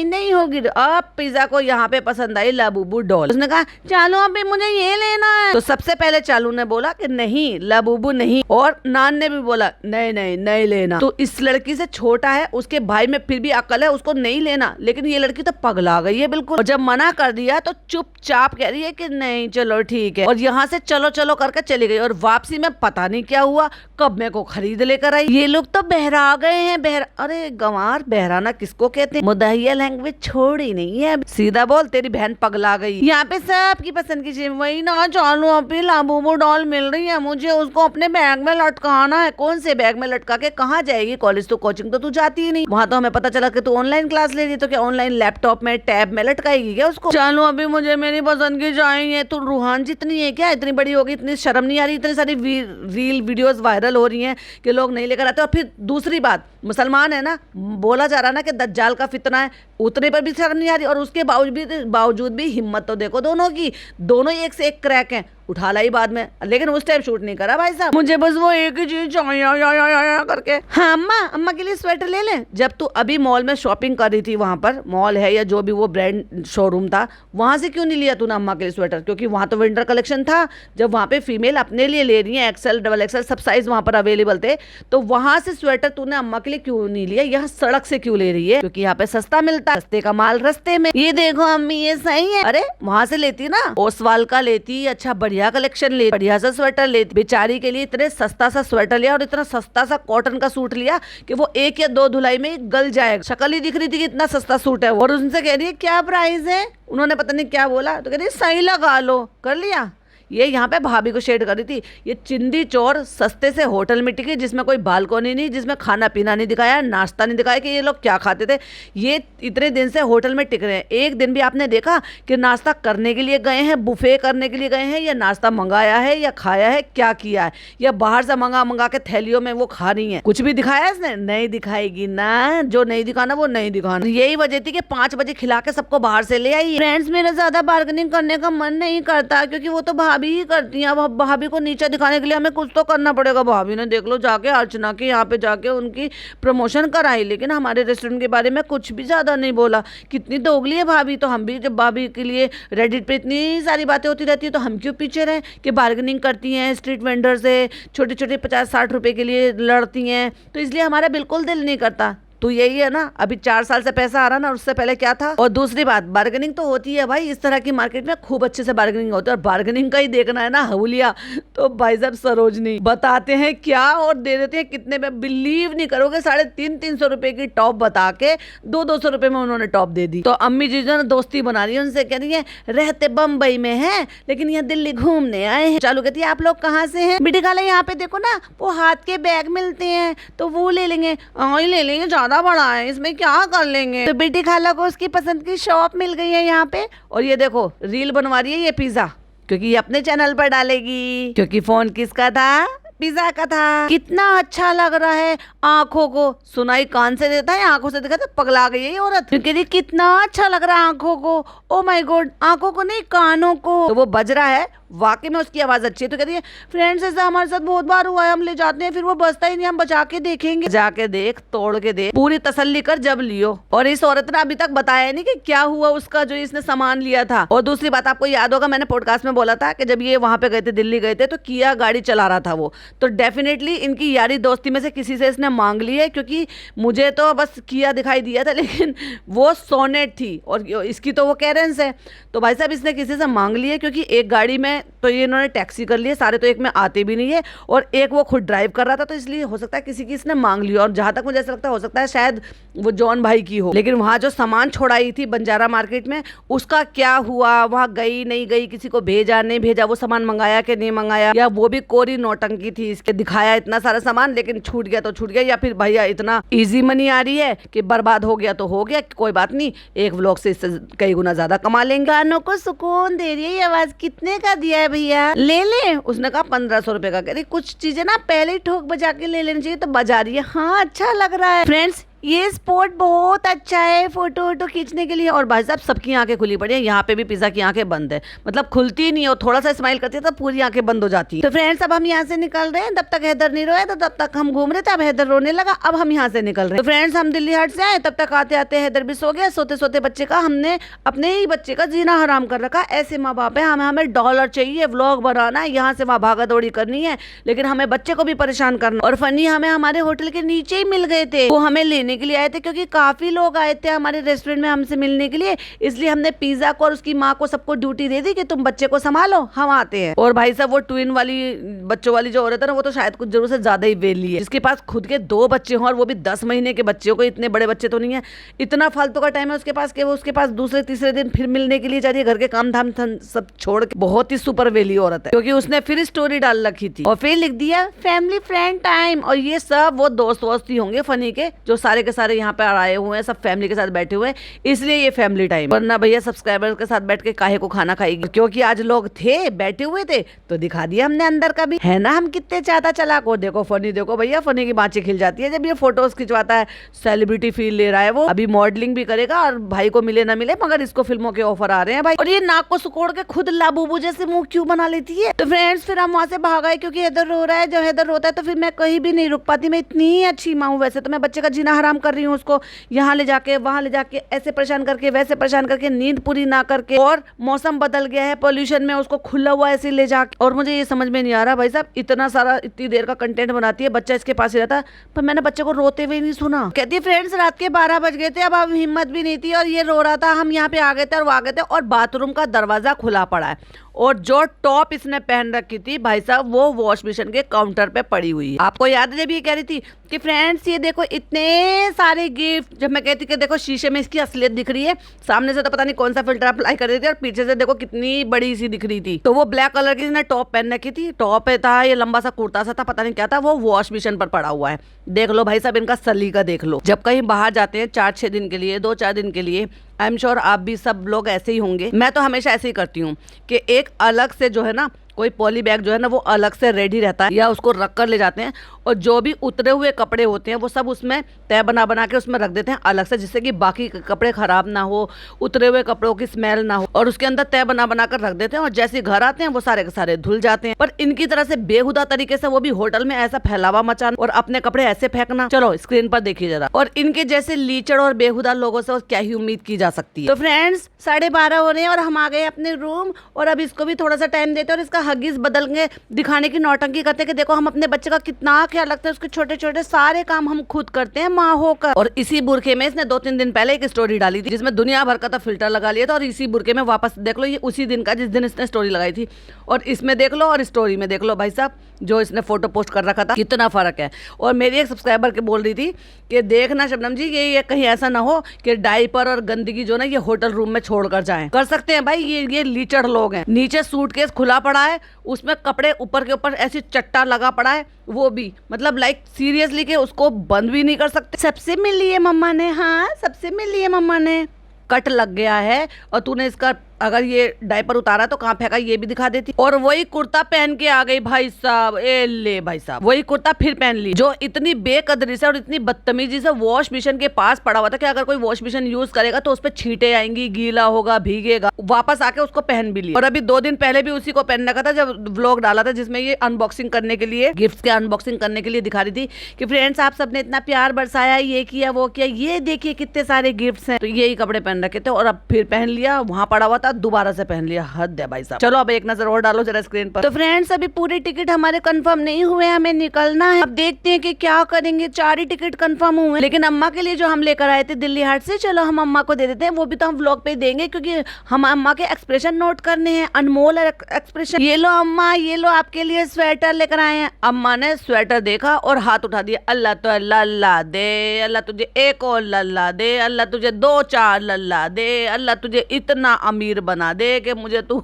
नहीं होगी। अब पिज्जा को यहाँ पे पसंद आई लाबूबू डॉल। उसने कहा चालू अभी मुझे ये लेना है। तो सबसे पहले चालू ने बोला कि नहीं लाबूबू नहीं, और नान ने भी बोला नहीं लेना। तो इस लड़की से छोटा है, उसके भाई में फिर भी अकल है, उसको नहीं लेना। लेकिन ये लड़की तो पगला गई है बिल्कुल। और जब मना कर दिया तो चुपचाप कह रही है कि नहीं चलो ठीक है, और यहाँ से चलो करके चली गई। और वापसी में पता नहीं क्या हुआ, कब मेरे को खरीद लेकर आई। ये लोग तो बहरा गए हैं। अरे गंवार, बहराना किसको कहते हैं? मुदहिया लैंग्वेज छोड़ी नहीं है, सीधा बोल तेरी बहन पगला गई। यहाँ पे सबकी पसंद की चीज वही ना, चालू अभी लाबूबू डॉल मिल रही है, मुझे उसको अपने बैग में लटकाना है। कौन से बैग में लटका के कहाँ जाएगी? कॉलेज तो कोचिंग तो तू जाती ही नहीं। वहाँ तो हमें पता चला कि तू ऑनलाइन क्लास ले रही, तो क्या ऑनलाइन लैपटॉप में टैब में लटकाएगी क्या उसको? चालू अभी मुझे मेरी पसंद की चाहिए। तू रूहान जितनी है क्या, इतनी बड़ी होगी, इतनी शर्म नहीं आ रही? इतनी सारी रील वीडियोस वायरल हो रही हैं कि लोग नहीं लेकर आते। और फिर दूसरी बात, मुसलमान है ना, बोला जा रहा ना कि दज्जाल का फितना है, उतने पर भी शर्म नहीं आ रही। और उसके बावजूद भी हिम्मत तो देखो दोनों की, दोनों एक से एक क्रैक हैं। उठा लाई बाद में, लेकिन उस टाइम शूट नहीं करा भाई साहब। मुझे बस वो एक ही चीज चाहिए करके। हाँ अम्मा के लिए स्वेटर ले लें। जब तू अभी मॉल में शॉपिंग कर रही थी, वहां पर मॉल है या जो भी वो ब्रांड शोरूम था, वहां से क्यों नहीं लिया तूने अम्मा के लिए स्वेटर? क्योंकि वहां तो विंटर कलेक्शन था। जब वहां पे फीमेल अपने लिए ले रही है, एक्सेल डबल एक्सेल सब साइज वहां पर अवेलेबल थे, तो वहां से स्वेटर तूने अम्मा के लिए क्यों नहीं लिया? यहाँ सड़क से क्यों ले रही है? क्योंकि यहाँ पे सस्ता मिलता है, सस्ते का माल रस्ते में। ये देखो अम्मी ये सही है। अरे वहां से लेती ना, ओसवाल का लेती, अच्छा बढ़िया कलेक्शन लेती, बढ़िया सा स्वेटर लेती। बेचारी के लिए इतने सस्ता सा स्वेटर लिया और इतना सस्ता सा कॉटन का सूट लिया कि वो 1 या 2 धुलाई में गल जाएगा। शक्ल ही दिख रही थी कि इतना सस्ता सूट है। और उनसे कह रही है क्या प्राइस है? उन्होंने पता नहीं क्या बोला, तो कह रही सही लगा लो। कर लिया। ये यहाँ पे भाभी को शेड कर रही थी। ये चिंदी चोर सस्ते से होटल में टिकी, जिसमें कोई बालकनी नहीं, जिसमें खाना पीना नहीं दिखाया, नाश्ता नहीं दिखाया कि ये लोग क्या खाते थे। ये इतने दिन से होटल में टिक रहे हैं, एक दिन भी आपने देखा कि नाश्ता करने के लिए गए हैं, बुफे करने के लिए गए हैं, या नाश्ता मंगाया है या खाया है, क्या किया है, या बाहर से मंगा के थैलियों में वो खा रही है? कुछ भी दिखाया इसने? नहीं दिखाएगी ना, जो नहीं दिखाना वो नहीं दिखाना। यही वजह थी कि 5 बजे खिला के सबको बाहर से ले आई। फ्रेंड्स मेरा ज्यादा बार्गेनिंग करने का मन नहीं करता, क्योंकि वो तो भाभी ही करती हैं। अब भाभी को नीचे दिखाने के लिए हमें कुछ तो करना पड़ेगा। भाभी ने देख लो जाके अर्चना के यहाँ पे जाके उनकी प्रमोशन कराई, लेकिन हमारे रेस्टोरेंट के बारे में कुछ भी ज्यादा नहीं बोला। कितनी दोगली है भाभी। तो हम भी जब भाभी के लिए रेडिट पे इतनी सारी बातें होती रहती है, तो हम क्यों पीछे रहे कि बार्गेनिंग करती हैं स्ट्रीट वेंडर से, छोटे छोटे 50-60 रुपए के लिए लड़ती हैं। तो इसलिए हमारा बिल्कुल दिल नहीं करता। तो यही है ना, अभी 4 साल से पैसा आ रहा ना, उससे पहले क्या था। और दूसरी बात, बार्गेनिंग तो होती है भाई, इस तरह की मार्केट में खूब अच्छे से बार्गेनिंग होती है। और बार्गेनिंग का ही देखना है ना हवलिया, तो भाई साहब सरोजनी बताते हैं क्या और दे देते हैं कितने में, बिलीव नहीं करोगे। 350-300 रुपए की टॉप बता के 200-200 रुपए में उन्होंने टॉप दे दी। तो अम्मी जी जो दोस्ती बना रही है उनसे, कह रही है रहते बम्बई में है लेकिन यहाँ दिल्ली घूमने आए हैं। चालू कहती है आप लोग कहाँ से हैं? बेटी खाला यहाँ पे देखो ना, वो हाथ के बैग मिलते हैं, तो वो ले लेंगे। ले लेंगे, ज्यादा बड़ा है, इसमें क्या कर लेंगे। तो बेटी खाला को उसकी पसंद की शॉप मिल गई है यहाँ पे। और ये देखो रील बनवा रही है ये पिज्जा, क्योंकि ये अपने चैनल पर डालेगी। क्योंकि फोन किसका था? पिज्जा का था। कितना अच्छा लग रहा है, आंखों को सुनाई कान से देता है, आंखों से दिखाता है। पगला गई है औरत, क्योंकि कितना अच्छा लग रहा है आंखों को। ओ माय गॉड, आंखों को नहीं कानों को। तो वो बज रहा है वाकई में उसकी आवाज़ अच्छी है। तो कहती है फ्रेंड्स ऐसा हमारे साथ बहुत बार हुआ है, हम ले जाते हैं फिर वो बचता ही नहीं, हम बचा के देखेंगे। जाके देख, तोड़ के देख, पूरी तसल्ली कर जब लियो। और इस औरत ने अभी तक बताया नहीं कि क्या हुआ उसका जो इसने सामान लिया था। और दूसरी बात, आपको याद होगा मैंने पॉडकास्ट में बोला था कि जब ये वहां पे गए थे, दिल्ली गए थे, तो किया गाड़ी चला रहा था वो, तो डेफिनेटली इनकी यारी दोस्ती में से किसी से इसने मांग ली है, क्योंकि मुझे तो बस किया दिखाई दिया था लेकिन वो सोनेट थी और इसकी तो वो कैरेंस है। तो भाई साहब इसने किसी से मांग ली है, क्योंकि एक गाड़ी में तो ये इन्होंने टैक्सी कर ली है, सारे तो एक में आते भी नहीं है, और एक वो खुद ड्राइव कर रहा था, तो इसलिए हो सकता है किसी की इसने मांग ली। और जहां तक मुझे ऐसा लगता है, हो सकता है शायद वो जॉन भाई की हो। लेकिन वहां जो सामान छोड़ाई थी बंजारा मार्केट में, उसका क्या हुआ, वहां गई नहीं गई, किसी को भेजा नहीं भेजा, वो सामान मंगाया कि नहीं मंगाया, या वो भी कोरी नौटंकी थी, इसके दिखाया इतना सारा सामान लेकिन छूट गया तो छूट गया, या फिर भैया इतना इजी मनी आ रही है कि बर्बाद हो गया तो हो गया, कोई बात नहीं, एक व्लॉग से इससे कई गुना ज्यादा कमा लेंगे। गानों को सुकून दे रही है ये आवाज। कितने का दिया है भैया? ले उसने कहा 1500 रुपए का। कह रही कुछ चीजें ना पहले ही ठोक बजा के ले लेनी चाहिए, तो बजा रही है। हाँ अच्छा लग रहा है फ्रेंड्स, ये स्पॉट बहुत अच्छा है फोटो वोटो खींचने के लिए। और भाई साहब सबकी आंखें खुली पड़ी है, यहाँ पे भी पिज्जा की आंखें बंद है, मतलब खुलती नहीं हो, थोड़ा सा स्माइल करती है तो पूरी आंखें बंद हो जाती है। तो फ्रेंड्स अब हम यहाँ से निकल रहे हैं, तब तक हैदर नहीं रोया, तो तब तक हम घूम रहे थे, अब हैदर रोने लगा, अब हम यहाँ से निकल रहे हैं। तो फ्रेंड्स हम दिल्ली हाट से आए, तब तक आते आते हैदर भी सो गया। सोते सोते बच्चे का, हमने अपने ही बच्चे का जीना हराम कर रखा। ऐसे माँ बाप है, हमें डॉलर चाहिए, व्लॉग बनाना है, यहाँ से वहाँ भागा दौड़ी करनी है, लेकिन हमें बच्चे को भी परेशान करना। और फनी हमें हमारे होटल के नीचे ही मिल गए थे, वो हमें लेने के लिए आए थे, क्योंकि काफी लोग आए थे हमारे रेस्टोरेंट में हमसे मिलने के लिए, इसलिए हमने पिज्जा को और उसकी माँ को सबको ड्यूटी दे दी कि तुम बच्चे को संभालो, हम आते हैं। और भाई साहब वो ट्विन वाली बच्चों वाली जो औरत है ना, वो तो शायद कुछ जरूर से ज्यादा ही वेली है, जिसके पास खुद के 2 बच्चे हों और वो भी 10 महीने के बच्चे को, इतने बड़े बच्चे तो नहीं है, इतना फालतू का टाइम है उसके पास कि वो उसके पास दूसरे तीसरे दिन फिर मिलने के लिए जा रही है, घर के काम धाम सब छोड़ के। बहुत ही सुपर वेली औरत है, क्योंकि उसने फिर स्टोरी डाल रखी थी और फिर लिख दिया फैमिली फ्रेंड टाइम। और ये सब वो दोस्त वोस्त ही होंगे फनी के, जो सारे के सारे यहाँ पे आए हुए हैं, सब फैमिली के साथ बैठे हुए हैं, इसलिए ये फैमिली टाइम। वरना भैया सब्सक्राइबर के साथ बैठ के काहे को खाना खाएगी, क्योंकि आज लोग थे बैठे हुए थे तो दिखा दिया हमने अंदर का भी, है ना हम कितने ज्यादा चालाक हो। देखो फनी, देखो भैया फनी की बाँचें खिल जाती है जब ये फोटोज खिंचवाता है, सेलिब्रिटी फील ले रहा है वो। अभी मॉडलिंग भी करेगा और भाई को मिले ना मिले मगर इसको फिल्मों के ऑफर आ रहे हैं भाई। और ये नाक को सुकोड़ के खुद लाबूबू जैसे मुंह क्यों बना लेती है। तो फ्रेंड्स फिर हम वहां से भाग आए, क्योंकि हैदर रो रहा है, जब हैदर रोता है तो फिर मैं कहीं भी नहीं रुक पाती। मैं इतनी अच्छी माँ हूँ, वैसे तो मैं बच्चे का जीना हराम कर रही हूँ, उसको यहाँ ले जाके वहां ले जाके ऐसे परेशान करके वैसे परेशान करके, नींद पूरी ना करके, और मौसम बदल गया है पोल्यूशन में, उसको खुला हुआ ऐसे ले जाके। और मुझे ये समझ में नहीं आ रहा भाई साहब, इतना सारा इतनी देर का कंटेंट बनाती है, बच्चा इसके पास ही रहता है, पर मैंने बच्चे को रोते हुए नहीं सुना। कहती है फ्रेंड्स रात के 12 बज गए थे, अब हिम्मत भी नहीं थी और ये रो रहा था, हम यहाँ पे आ गए थे और वो आ गए थे, और बाथरूम का दरवाजा खुला पड़ा है, और जो टॉप इसने पहन रखी थी भाई साहब वो वॉश बेसिन के काउंटर पे पड़ी हुई है। आपको याद है जब ये कह रही थी कि फ्रेंड्स ये देखो इतने सारे गिफ्ट, जब मैं कहती कि देखो शीशे में इसकी असलियत दिख रही है, सामने से तो पता नहीं कौन सा फिल्टर अप्लाई कर रही थी और पीछे से देखो कितनी बड़ी सी दिख रही थी। तो वो ब्लैक कलर की इसने टॉप पहन रखी थी, टॉप था ये लंबा सा कुर्ता सा था, पता नहीं क्या था, वो वॉश बेसिन पर पड़ा हुआ है। देख लो भाई साहब इनका सलीका देख लो। जब कहीं बाहर जाते हैं 4-6 दिन के लिए, 2-4 दिन के लिए, आई एम श्योर आप भी सब लोग ऐसे ही होंगे, मैं तो हमेशा ऐसे ही करती हूँ कि एक अलग से जो है ना कोई पॉली बैग जो है ना वो अलग से रेडी रहता है, या उसको रख कर ले जाते हैं, और जो भी उतरे हुए कपड़े होते हैं वो सब उसमें तय बना बना के उसमें रख देते हैं अलग से, जिससे कि बाकी कपड़े खराब ना हो, उतरे हुए कपड़ों की स्मेल ना हो, और उसके अंदर तय बना बना कर रख देते हैं, और जैसे घर आते हैं वो सारे के सारे धुल जाते हैं। पर इनकी तरह से बेहुदा तरीके से वो भी होटल में ऐसा फैलावा मचाना और अपने कपड़े ऐसे फेंकना, चलो स्क्रीन पर देखिए जरा। और इनके जैसे लीचड़ और बेहुदा लोगों से क्या ही उम्मीद की जा सकती है। तो फ्रेंड्स 12:30 हो रहे हैं और हम आ गए अपने रूम, और अब इसको भी थोड़ा सा टाइम देते हैं, और इसका हगीज बदल के दिखाने की नौटंकी करते हैं कि देखो हम अपने बच्चे का कितना ख्याल रखते हैं, उसके छोटे छोटे सारे काम हम खुद करते हैं माँ होकर। और इसी बुरखे में इसने 2-3 दिन पहले एक स्टोरी डाली थी जिसमें दुनिया भर का तो फिल्टर लगा लिया था, और इसी बुरखे में वापस देख लो, ये उसी दिन का जिस दिन इसने स्टोरी लगाई थी, और इसमें देख लो और स्टोरी में देख लो भाई साहब जो इसने फोटो पोस्ट कर रखा था, कितना फर्क है। और मेरी एक सब्सक्राइबर के बोल रही थी कि देखना शबनम जी ये कहीं ऐसा ना हो कि डायपर और गंदगी जो ना ये होटल रूम में छोड़कर जाएं। कर सकते हैं भाई, ये लीचड़ लोग हैं। नीचे सूटकेस खुला पड़ा है, उसमें कपड़े ऊपर के ऊपर ऐसी चट्टा लगा पड़ा है, वो भी मतलब लाइक सीरियसली कि उसको बंद भी नहीं कर सकते। सबसे मिली है मम्मा ने, हाँ सबसे मिली है मम्मा ने, कट लग गया है और तूने इसका अगर ये डायपर उतारा तो कहाँ फेंका ये भी दिखा देती। और वही कुर्ता पहन के आ गई भाई साहब, ए ले भाई साहब, वही कुर्ता फिर पहन ली, जो इतनी बेकदरी से और इतनी बदतमीजी से वॉश बेसिन के पास पड़ा हुआ था कि अगर कोई वॉश बेसिन यूज करेगा तो उस पर छींटे आएंगी, गीला होगा, भीगेगा। वापस आके उसको पहन भी लिया। और अभी 2 दिन पहले भी उसी को पहन रखा था जब व्लॉग डाला था, जिसमें ये अनबॉक्सिंग करने के लिए, गिफ्ट्स के अनबॉक्सिंग करने के लिए दिखा रही थी कि फ्रेंड्स आप सबने इतना प्यार बरसाया, ये किया वो किया, ये देखिए कितने सारे गिफ्ट्स हैं। तो यही कपड़े पहन रखे थे और अब फिर पहन लिया, वहां पड़ा हुआ था दोबारा से पहन लिया। हद है भाई साहब। चलो अब एक नजर और डालो जरा स्क्रीन पर। तो फ्रेंड्स अभी पूरे टिकट हमारे कंफर्म नहीं हुए, हमें निकलना है। अब देखते हैं कि क्या करेंगे। 4 ही टिकट कंफर्म हुए, लेकिन अम्मा के लिए जो हम लेकर आए थे दिल्ली हाट से, चलो हम अम्मा को दे देते हैं। वो भी तो हम व्लॉग पे देंगे क्योंकि हम अम्मा के एक्सप्रेशन नोट करने हैं, अनमोल एक्सप्रेशन। ये लो अम्मा, ये लो आपके लिए स्वेटर लेकर आए हैं। अम्मा ने स्वेटर देखा और हाथ उठा दिया, अल्लाह तो लल्ला दे, अल्लाह तुझे एक और लल्ला दे, अल्लाह तुझे 2-4 लल्ला दे, अल्लाह तुझे इतना अमीर बना दे कि मुझे तू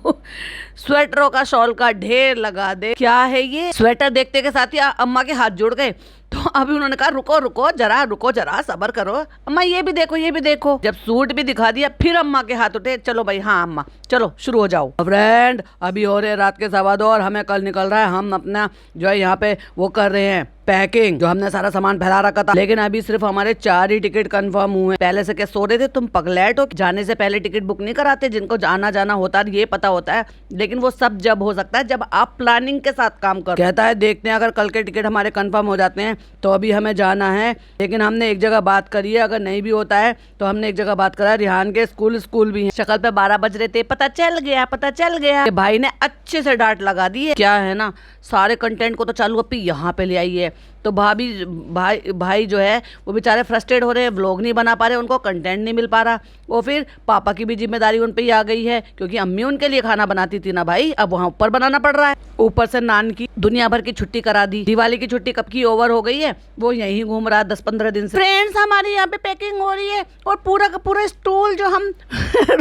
स्वेटरों का शॉल का ढेर लगा दे। क्या है ये? स्वेटर देखते के साथ ही अम्मा के हाथ जुड़ गए। तो अभी उन्होंने कहा रुको रुको जरा सब्र करो अम्मा, ये भी देखो ये भी देखो। जब सूट भी दिखा दिया फिर अम्मा के हाथ उठे, चलो भाई हाँ अम्मा चलो शुरू हो जाओ। फ्रेंड अभी हो रहे रात के 2:15 और हमें कल निकल रहा है। हम अपना जो है यहाँ पे वो कर रहे हैं पैकिंग, जो हमने सारा सामान फैला रखा था। लेकिन अभी सिर्फ हमारे 4 ही टिकट कंफर्म हुए। पहले से क्या सो रहे थे तुम पगलैट हो? जाने से पहले टिकट बुक नहीं कराते? जिनको जाना होता है ये पता होता है, लेकिन वो सब जब हो सकता है जब आप प्लानिंग के साथ काम करो। कहता है देखते हैं अगर कल के टिकट हमारे कंफर्म हो जाते हैं तो अभी हमें जाना है। लेकिन हमने एक जगह बात करी है, अगर नहीं भी होता है तो हमने एक जगह बात करा है, रिहान के स्कूल भी है। शक्ल पे 12 बज रहे थे, पता चल गया। भाई ने अच्छे से डांट लगा दी है। क्या है ना, सारे कंटेंट को तो चालू अपनी यहाँ पे ले आई है। तो भाई जो है वो बेचारे फ्रस्ट्रेट हो रहे हैं, व्लॉग नहीं बना पा रहे, उनको कंटेंट नहीं मिल पा रहा। वो फिर पापा की भी जिम्मेदारी उन पे ही आ गई है क्योंकि अम्मी उनके लिए खाना बनाती थी ना भाई, अब वहाँ ऊपर बनाना पड़ रहा है। ऊपर से नान की दुनिया भर की छुट्टी करा दी। दिवाली की छुट्टी कब की ओवर हो गई है, वो यहीं घूम रहा है 10-15 दिन से। फ्रेंड्स हमारे यहाँ पे पैकिंग हो रही है और पूरा का पूरा स्टूल जो हम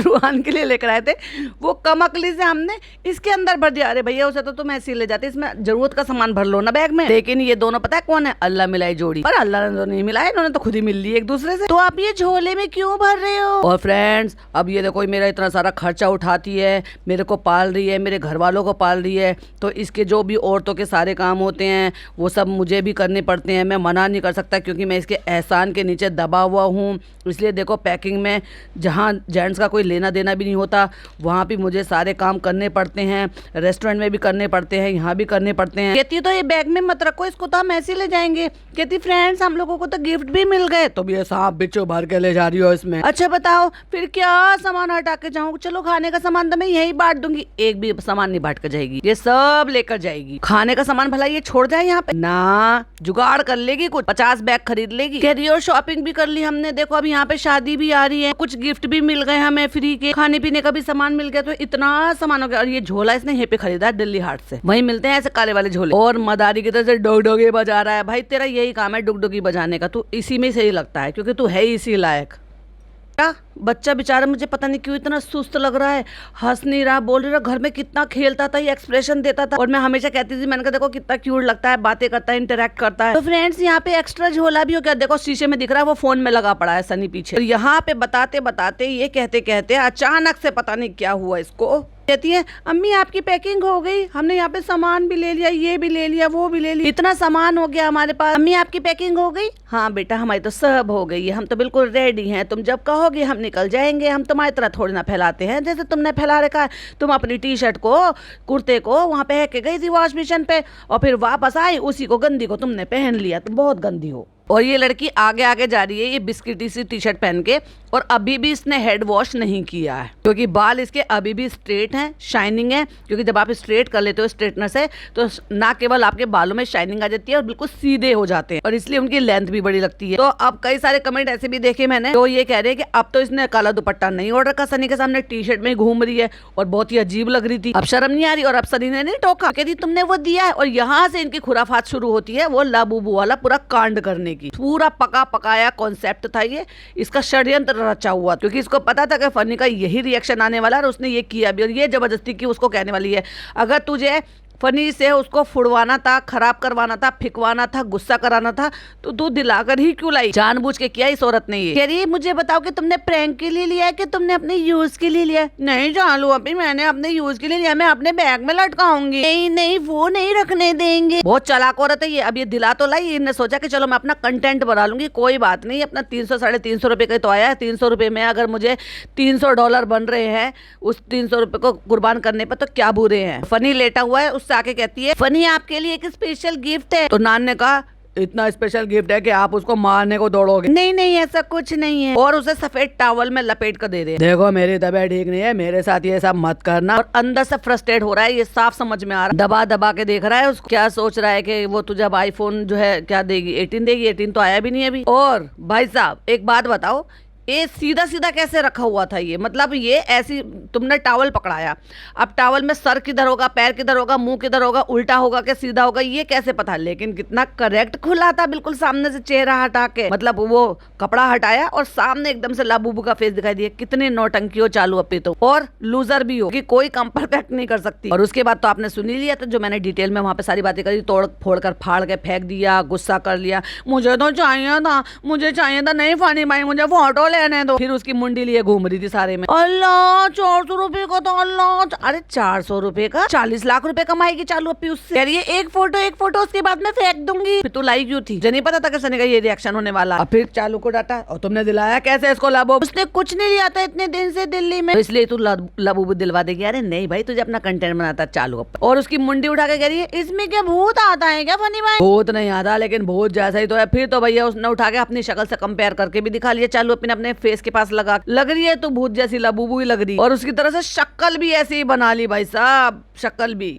रूहान के लिए लेकर आए थे वो कमकली से हमने इसके अंदर भर दिया। अरे भैया उसे तो तुम ऐसे ही ले जाते, इसमें जरूरत का सामान भर लो ना बैग में। लेकिन ये दोनों पता है कौन है? अल्लाह मिलाई जोड़ी। पर अल्लाह ने तो नहीं मिलाया, इन्होंने तो खुद ही मिल ली एक दूसरे से। तो आप ये झोले में क्यों भर रहे हो? और फ्रेंड्स अब ये देखो मेरा इतना सारा खर्चा उठाती है, मेरे को पाल रही है, मेरे घर वालों को पाल रही है, तो इसके जो भी औरतों के सारे काम होते हैं वो सब मुझे भी करने पड़ते हैं। मैं मना नहीं कर सकता क्योंकि मैं इसके एहसान के नीचे दबा हुआ हूँ। इसलिए देखो पैकिंग में जहाँ जेंट्स का कोई लेना देना भी नहीं होता वहाँ भी मुझे सारे काम करने पड़ते हैं, रेस्टोरेंट में भी करने पड़ते हैं, यहाँ भी करने पड़ते हैं। कहती तो ये बैग में मत रखो, इसको तो हम ऐसे ले जाएंगे। कहती फ्रेंड्स हम लोगों को तो गिफ्ट भी मिल गए, तो ये सांप बिच्छू भर के ले जा रही हो इसमें। अच्छा बताओ फिर क्या सामान हटा के जाऊँ? चलो खाने का सामान तो मैं यही बांट दूंगी, एक भी सामान नहीं बांट कर जाएगी, ये सब लेकर जाएगी। खाने का सामान भला ये छोड़ जाए यहाँ पे ना, जुगाड़ कर लेगी, कुछ 50 बैग खरीद लेगी। कह रही हो शॉपिंग भी कर ली हमने, देखो अब यहाँ पे शादी भी आ रही है, कुछ गिफ्ट भी मिल गए हमें फ्री के, खाने पीने का भी सामान मिल गया, तो इतना सामान हो गया। और ये झोला इसने यहीं पे खरीदा दिल्ली हाट से, वहीं मिलते हैं ऐसे काले वाले झोले। और मदारी की तरह से डोगडोगे बजा रहा है। भाई तेरा यही काम है डुगडुगी बजाने का, तू इसी में सही लगता है क्योंकि तू है इसी लायक। क्या बच्चा बेचारा मुझे पता नहीं क्यों इतना सुस्त लग रहा है, हंस नहीं रहा, बोल नहीं रहा। घर में कितना खेलता था, ये एक्सप्रेशन देता था और मैं हमेशा कहती थी, मैंने कहा देखो कितना क्यूट लगता है, बातें करता है, इंटरेक्ट करता है। तो फ्रेंड्स यहाँ पे एक्स्ट्रा झोला भी हो गया, देखो शीशे में दिख रहा है, वो फोन में लगा पड़ा है सनी पीछे। और यहाँ पे बताते बताते ये कहते कहते अचानक से पता नहीं क्या हुआ इसको, कहती है अम्मी आपकी पैकिंग हो गई, हमने यहाँ पे सामान भी ले लिया, ये भी ले लिया, वो भी ले लिया, इतना सामान हो गया हमारे पास। अम्मी आपकी पैकिंग हो गई? हाँ बेटा हमारी तो सब हो गई है, हम तो बिल्कुल रेडी हैं, तुम जब कहोगे हम निकल जाएंगे। हम तुम्हारी तरह थोड़ी ना फैलाते हैं जैसे तुमने फैला रखा है। तुम अपनी टी शर्ट को कुर्ते को वहाँ पे के गई थी वॉश बेसिन पे और फिर वापस आई, उसी को गंदी को तुमने पहन लिया, तुम बहुत गंदी हो। और ये लड़की आगे आगे जा रही है ये बिस्किटी सी टी शर्ट पहन के, और अभी भी इसने हेड वॉश नहीं किया है क्योंकि बाल इसके अभी भी स्ट्रेट हैं, शाइनिंग है। क्योंकि जब आप स्ट्रेट कर लेते हो स्ट्रेटनर से तो ना केवल आपके बालों में शाइनिंग आ जाती है और बिल्कुल सीधे हो जाते हैं, और इसलिए उनकी लेंथ भी बड़ी लगती है। तो अब कई सारे कमेंट ऐसे भी देखे मैंने, तो ये कह रहे हैं कि अब तो इसने काला दुपट्टा नहीं ओढ़ रखा, सनी के सामने टी शर्ट में घूम रही है और बहुत ही अजीब लग रही थी, अब शर्म नहीं आ रही। और अब सनी ने नहीं टोका, कहती तुमने वो दिया है। और यहाँ से इनकी खुराफात शुरू होती है, वो लाबूबू वाला पूरा कांड करने की। पूरा पकाया कॉन्सेप्ट था ये, इसका षड्यंत्र रचा हुआ, क्योंकि इसको पता था कि फनी का यही रिएक्शन आने वाला है और उसने ये किया भी, और ये जबरदस्ती की उसको कहने वाली है अगर तुझे फनी से उसको फुड़वाना था, खराब करवाना था, फिकवाना था, गुस्सा कराना था, तो तू दिलाकर ही क्यों लाई? जानबूझ के किया इस औरत ने ये। कह रही है मुझे बताओ कि तुमने प्रैंक के लिए लिया है कि तुमने अपने यूज के लिए लिया है? नहीं चालू अभी मैंने अपने यूज के लिए लिया, मैं अपने बैग में लटकाऊंगी। नहीं नहीं वो नहीं रखने देंगे। बहुत चालाक औरत है ये। अब ये दिला तो लाई, इन्हें सोचा कि चलो मैं अपना कंटेंट बना लूंगी, कोई बात नहीं, अपना 300 350 रुपए का तो आया है, 300 रुपए में अगर मुझे $300 बन रहे हैं उस 300 रुपए को कुर्बान करने पर, तो क्या बुरे हैं। फनी लेटा हुआ है, उससे आके कहती है फनी आपके लिए एक स्पेशल गिफ्ट है। तो नान ने कहा इतना स्पेशल गिफ्ट है कि आप उसको मारने को दौड़ोगे? नहीं नहीं ऐसा कुछ नहीं है। और उसे सफेद टॉवल में लपेट कर दे रहे। देखो मेरी तबीयत ठीक नहीं है, मेरे साथ ये सब मत करना। और अंदर से फ्रस्ट्रेट हो रहा है, ये साफ समझ में आ रहा है। दबा दबा के देख रहा है उसको, क्या सोच रहा है कि वो तुझे अब आईफोन जो है क्या देगी, 18 देगी। 18 तो आया भी नहीं अभी। और भाई साहब एक बात बताओ, ये सीधा सीधा कैसे रखा हुआ था? ये मतलब ये ऐसी तुमने टावल पकड़ाया, अब टावल में सर किधर होगा, पैर किधर होगा, मुंह किधर होगा, उल्टा होगा कि सीधा होगा, ये कैसे पता? लेकिन कितना करेक्ट खुला था, बिल्कुल सामने से चेहरा हटा के, मतलब वो कपड़ा हटाया और सामने एकदम से लाबूबू का फेस दिखाई दिया। कितनी नौटंकी हो चालू अपनी तो, और लूजर भी हो कि कोई कम परफेक्ट नहीं कर सकती। और उसके बाद तो आपने सुन ही लिया था जो मैंने डिटेल में वहां पे सारी बातें करी, तोड़ फोड़ कर फाड़ के फेंक दिया, गुस्सा कर लिया, मुझे तो चाहिए था, मुझे चाहिए था, नहीं फनी भाई मुझे फोटो लेने दो। फिर उसकी मुंडी लिए घूम रही थी सारे में। अल्लाह 400 रुपए का तो, अल्लाह अरे 400 रुपए का 40 लाख रुपए कमाएगी चालू अपनी उससे। कह रही है एक फोटो उसके बाद में फेंक दूंगी। फिर तू लाई क्यों थी? मुझे नहीं पता था कि सनी का ये रिएक्शन होने वाला। और फिर चालू को डांटा, और तुमने दिलाया कैसे इसको लाबो? उसने कुछ नहीं लिया था इतने दिन से दिल्ली में, तो इसलिए तू लाबूबू दिलवा देगी। अरे नहीं भाई तुझे अपना कंटेंट बनाता चालू। और उसकी मुंडी उठा के कह रही है इसमें क्या भूत आता है क्या फनी भाई? भूत नहीं आता, लेकिन भूत जैसा ही तो है। फिर तो भैया उसने उठा के अपनी शक्ल से कंपेयर करके भी दिखा लिया चालू, अपने फेस के पास लग रही है तो भूत जैसी लबूबू ही लग रही। और उसकी तरह से शक्ल भी ऐसी ही बना ली भाई साहब, शक्ल भी।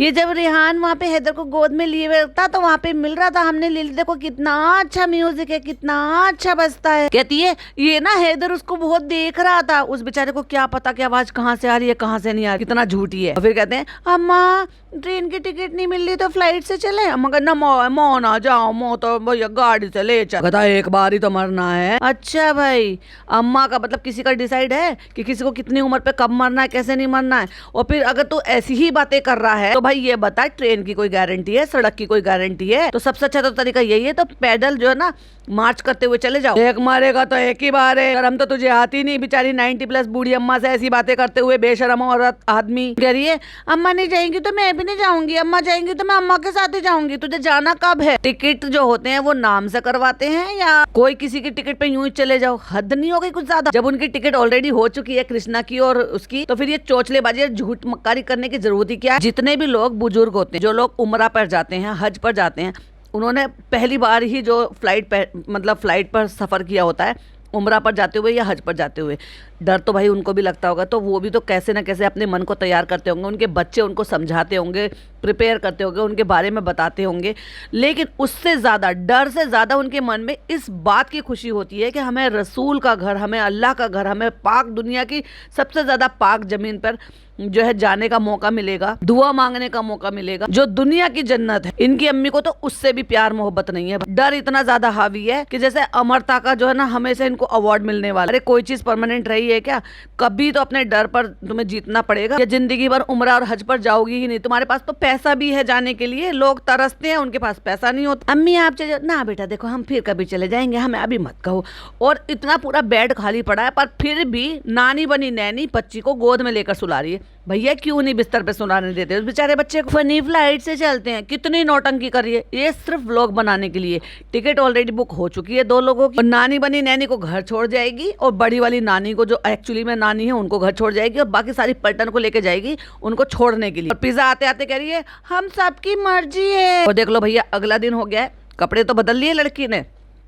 ये जब रेहान वहाँ पे हैदर को गोद में लिए हुए था तो वहाँ पे मिल रहा था, हमने ले लिया, देखो कितना अच्छा म्यूजिक है, कितना अच्छा बजता है। कहती है ये ना हैदर उसको बहुत देख रहा था, उस बेचारे को क्या पता कि आवाज कहाँ से आ रही है कहाँ से नहीं आ रही, कितना झूठी है। और फिर कहते हैं अम्मा ट्रेन की टिकट नहीं मिल रही तो फ्लाइट से चले। अम्मा कहना मो ना जाओ, मो तो भैया गाड़ी से ले चल। कहता एक बार ही तो मरना है। अच्छा भाई, अम्मा का मतलब किसी का डिसाइड है कि किसी को कितनी उम्र पे कब मरना है, कैसे नहीं मरना है। और फिर अगर तू ऐसी ही बातें कर रहा है तो भाई ये बता ट्रेन की कोई गारंटी है, सड़क की कोई गारंटी है? तो सबसे अच्छा तो तरीका यही है, तो पैदल जो है ना मार्च करते हुए चले जाओ। एक मारेगा तो एक ही बार है, हम तो तुझे आती नहीं। बेचारी 90+ बूढ़ी अम्मा से ऐसी बातें करते हुए बेशरम औरत आदमी कह रही है अम्मा नहीं जाएंगी तो मैं भी नहीं जाऊंगी, अम्मा जाएंगी तो मैं अम्मा के साथ ही जाऊंगी। तुझे जाना कब है? टिकट जो होते हैं वो नाम से करवाते हैं या कोई किसी की टिकट पे यूं ही चले जाओ? हद नहीं हो गई कुछ ज्यादा? जब उनकी टिकट ऑलरेडी हो चुकी है कृष्णा की और उसकी, तो फिर ये चोचलेबाजी झूठ मक्कारी करने की जरूरत ही क्या है? जितने भी लोग बुजुर्ग होते हैं, जो लोग उम्रा पर जाते हैं, हज पर जाते हैं, उन्होंने पहली बार ही जो फ्लाइट पर सफर किया होता है, उम्रा पर जाते हुए या हज पर जाते हुए, डर तो भाई उनको भी लगता होगा। तो वो भी तो कैसे ना कैसे अपने मन को तैयार करते होंगे, उनके बच्चे उनको समझाते होंगे, प्रिपेयर करते होंगे, उनके बारे में बताते होंगे। लेकिन उससे ज़्यादा, डर से ज़्यादा उनके मन में इस बात की खुशी होती है कि हमें रसूल का घर, हमें अल्लाह का घर, हमें पाक दुनिया की सबसे ज़्यादा पाक ज़मीन पर जो है जाने का मौका मिलेगा, दुआ मांगने का मौका मिलेगा, जो दुनिया की जन्नत है। इनकी अम्मी को तो उससे भी प्यार मोहब्बत नहीं है। डर इतना ज्यादा हावी है कि जैसे अमरता का जो है ना हमेशा इनको अवार्ड मिलने वाला। अरे कोई चीज परमानेंट रही है क्या? कभी तो अपने डर पर तुम्हें जीतना पड़ेगा। या जिंदगी भर उम्रा और हज पर जाओगी ही नहीं? तुम्हारे पास तो पैसा भी है जाने के लिए, लोग तरसते हैं, उनके पास पैसा नहीं होता। अम्मी आप चले ना बेटा, देखो हम फिर कभी चले जाएंगे, हमें अभी मत कहो। और इतना पूरा बेड खाली पड़ा है, पर फिर भी नानी बनी नैनी बच्ची को गोद में लेकर सुला रही है। भैया क्यों नहीं बिस्तर पे सुलाने देते उस बेचारे बच्चे को? फनी फ्लाइट से चलते हैं, कितनी नौटंकी कर रही है ये सिर्फ व्लॉग बनाने के लिए। टिकट ऑलरेडी बुक हो चुकी है 2 लोगों की। और नानी बनी नैनी को घर छोड़ जाएगी, और बड़ी वाली नानी को जो एक्चुअली में नानी है उनको घर छोड़ जाएगी, और बाकी सारी पलटन को लेके जाएगी उनको छोड़ने के लिए। और पिज्जा आते आते कह रही है हम सबकी मर्जी है। और देख लो भैया अगला दिन हो गया है, कपड़े तो बदल लिए लड़की ने,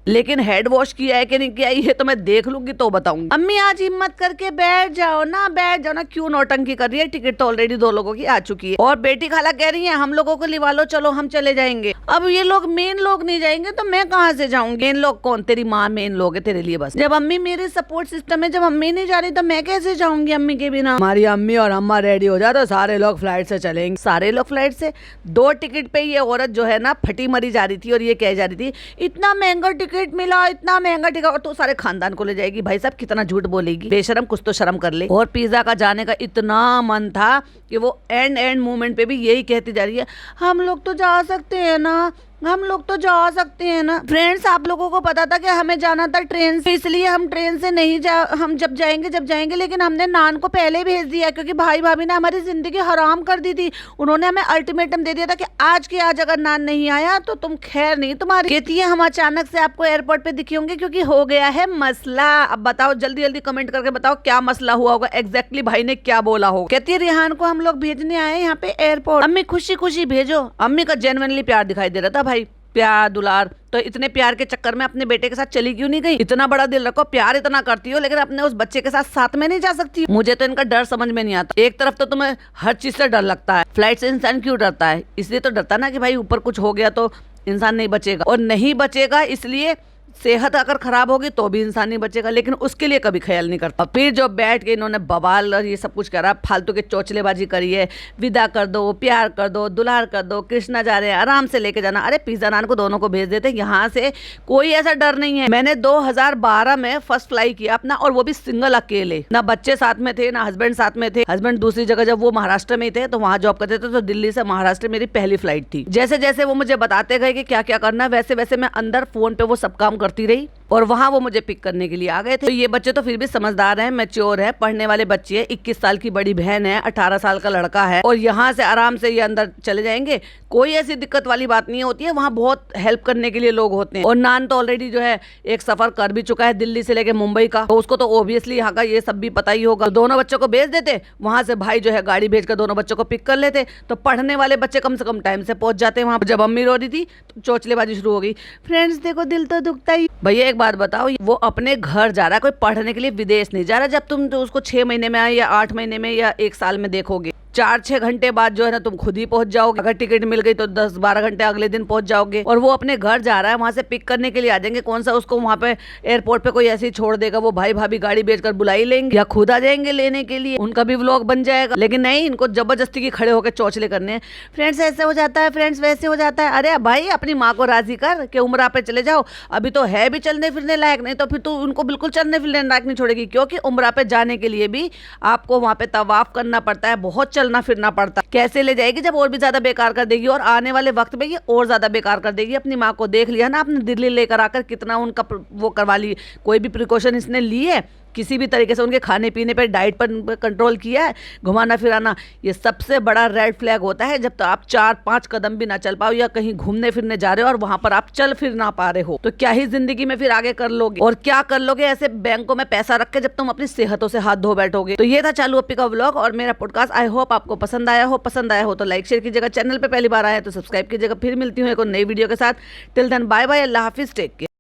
लेकिन हेड वॉश किया है कि नहीं किया ये तो मैं देख लूंगी तो बताऊंगी। अम्मी आज हिम्मत करके बैठ जाओ ना, बैठ जाओ ना, क्यों नौटंकी कर रही है? टिकट तो ऑलरेडी 2 लोगों की आ चुकी है। और बेटी खाला कह रही है हम लोगों को लिवा लो, चलो हम चले जाएंगे। अब ये लोग मेन लोग नहीं जाएंगे तो मैं कहाँ से जाऊंगी? मेन लोग कौन? तेरी माँ मेन लोग है तेरे लिए बस। जब अम्मी मेरे सपोर्ट सिस्टम है, जब अम्मी नहीं जा रही तो मैं कैसे जाऊंगी अम्मी के बिना? हमारी अम्मी और अम्मा रेडी हो जाए तो सारे लोग फ्लाइट से चलेंगे। सारे लोग फ्लाइट से? 2 टिकट पे ये औरत जो है ना फटी मरी जा रही थी और ये कह जा रही थी इतना महंगा टिकट टिकट मिला, इतना महंगा टिकट, और तू सारे खानदान को ले जाएगी। भाई साहब कितना झूठ बोलेगी, बेशरम, कुछ तो शर्म कर ले। और पिज्जा का जाने का इतना मन था कि वो एंड मोमेंट पे भी यही कहती जा रही है, हम लोग तो जा सकते हैं ना, हम लोग तो जा सकते हैं ना। फ्रेंड्स, आप लोगों को पता था कि हमें जाना था ट्रेन से, इसलिए हम ट्रेन से नहीं हम जब जाएंगे, लेकिन हमने नान को पहले भेज दिया क्योंकि भाई भाभी ने हमारी जिंदगी हराम कर दी थी। उन्होंने हमें अल्टीमेटम दे दिया था कि आज के आज अगर नान नहीं आया तो तुम खैर नहीं तुम्हारी। कहती है हम अचानक से आपको एयरपोर्ट पे दिखे होंगे क्योंकि हो गया है मसला। अब बताओ, जल्दी जल्दी कमेंट करके बताओ क्या मसला हुआ होगा, एग्जैक्टली भाई ने क्या बोला होगा। कहती है रिहान को हम लोग भेजने आए यहाँ पे एयरपोर्ट, अम्मी खुशी खुशी भेजो। अम्मी का जेन्युइनली प्यार दिखाई दे रहा था भाई, प्यार दुलार। तो इतने प्यार के चक्कर में अपने बेटे के साथ चली क्यों नहीं गई? इतना बड़ा दिल रखो, प्यार इतना करती हो, लेकिन अपने उस बच्चे के साथ में नहीं जा सकती। मुझे तो इनका डर समझ में नहीं आता। एक तरफ तो तुम्हें हर चीज से डर लगता है, फ्लाइट से इंसान क्यों डरता है? इसलिए तो डरता ना कि भाई ऊपर कुछ हो गया तो इंसान नहीं बचेगा, और नहीं बचेगा इसलिए सेहत अगर खराब होगी तो भी इंसान नहीं बचेगा, लेकिन उसके लिए कभी ख्याल नहीं करता। फिर जो बैठ के इन्होंने बवाल और ये सब कुछ करा, फालतू के चोचलेबाजी करी है, विदा कर दो, प्यार कर दो, दुलार कर दो, कृष्णा जा रहे हैं, आराम से लेके जाना। अरे पिज्जा नान को दोनों को भेज देते, यहाँ से कोई ऐसा डर नहीं है। मैंने 2012 में फर्स्ट फ्लाई किया अपना, और वो भी सिंगल अकेले, ना बच्चे साथ में थे ना हस्बैंड साथ में थे। हस्बैंड दूसरी जगह, जब वो महाराष्ट्र में थे तो वहां जॉब करते थे, तो दिल्ली से महाराष्ट्र मेरी पहली फ्लाइट थी। जैसे जैसे वो मुझे बताते गए कि क्या क्या करना, वैसे वैसे मैं अंदर फोन पे वो सब काम करती रही, और वहां वो मुझे पिक करने के लिए आ गए थे। तो ये बच्चे तो फिर भी समझदार हैं, मैच्योर है, पढ़ने वाले बच्चे हैं। 21 साल की बड़ी बहन है, 18 साल का लड़का है, और यहाँ से आराम से ये अंदर चले जाएंगे। कोई ऐसी दिक्कत वाली बात नहीं होती है, वहाँ बहुत हेल्प करने के लिए लोग होते हैं। और नान तो ऑलरेडी जो है एक सफर कर भी चुका है दिल्ली से लेके मुंबई का, तो उसको तो ऑब्वियसली यहाँ का ये सब भी पता ही होगा। तो दोनों बच्चों को भेज देते, वहां से भाई जो है गाड़ी भेजकर दोनों बच्चों को पिक कर लेते, तो पढ़ने वाले बच्चे कम से कम टाइम से पहुंच जाते वहां। जब अम्मी रो रही थी तो चोचलेबाजी शुरू हो गई। फ्रेंड्स देखो, दिल तो दुखता ही। भैया एक बात बताओ, वो अपने घर जा रहा है, कोई पढ़ने के लिए विदेश नहीं जा रहा। जब तुम तो उसको 6 महीने में या 8 महीने में या 1 साल में देखोगे, 4-6 घंटे बाद जो है ना तुम खुद ही पहुंच जाओगे। अगर टिकट मिल गई तो 10-12 घंटे अगले दिन पहुंच जाओगे। और वो अपने घर जा रहा है, वहां से पिक करने के लिए आ जाएंगे। कौन सा उसको वहां पे एयरपोर्ट पे कोई ऐसे ही छोड़ देगा? वो भाई भाभी गाड़ी भेजकर बुला ही लेंगे, या खुद आ जाएंगे लेने के लिए, उनका भी व्लॉग बन जाएगा। लेकिन नहीं, इनको जबरदस्ती की खड़े होकर चौचले करने हैं। फ्रेंड्स ऐसे हो जाता है, फ्रेंड्स वैसे हो जाता है। अरे भाई, अपनी माँ को राजी कर के उम्रा पे चले जाओ, अभी तो है भी चलने फिरने लायक, नहीं तो फिर तो उनको बिल्कुल चलने फिरने लायक नहीं छोड़ेगी। क्योंकि उम्रा पे जाने के लिए भी आपको वहां पे तवाफ करना पड़ता है, बहुत चलना फिरना पड़ता है। कैसे ले जाएगी जब और भी ज्यादा बेकार कर देगी, और आने वाले वक्त में ये और ज्यादा बेकार कर देगी। अपनी माँ को देख लिया ना आपने, दिल्ली लेकर आकर कितना उनका वो करवा ली, कोई भी प्रिकॉशन इसने ली है? किसी भी तरीके से उनके खाने पीने पर, डाइट पर कंट्रोल किया है? घुमाना फिराना, ये सबसे बड़ा रेड फ्लैग होता है जब तो आप 4-5 कदम भी ना चल पाओ, या कहीं घूमने फिरने जा रहे हो और वहां पर आप चल फिर ना पा रहे हो, तो क्या ही जिंदगी में फिर आगे कर लोगे? और क्या कर लोगे ऐसे बैंकों में पैसा रख के जब तुम अपनी सेहतों से हाथ धो बैठोगे? तो ये था चालू अप्पी का व्लॉग और मेरा पॉडकास्ट। आई होप आपको पसंद आया हो। पसंद आया हो तो लाइक शेयर कीजिएगा, चैनल पे पहली बार आया तो सब्सक्राइब कीजिएगा। फिर मिलती हूँ एक और नई वीडियो के साथ। टिल देन बाय बाय, अल्लाह हाफिज, टेक केयर।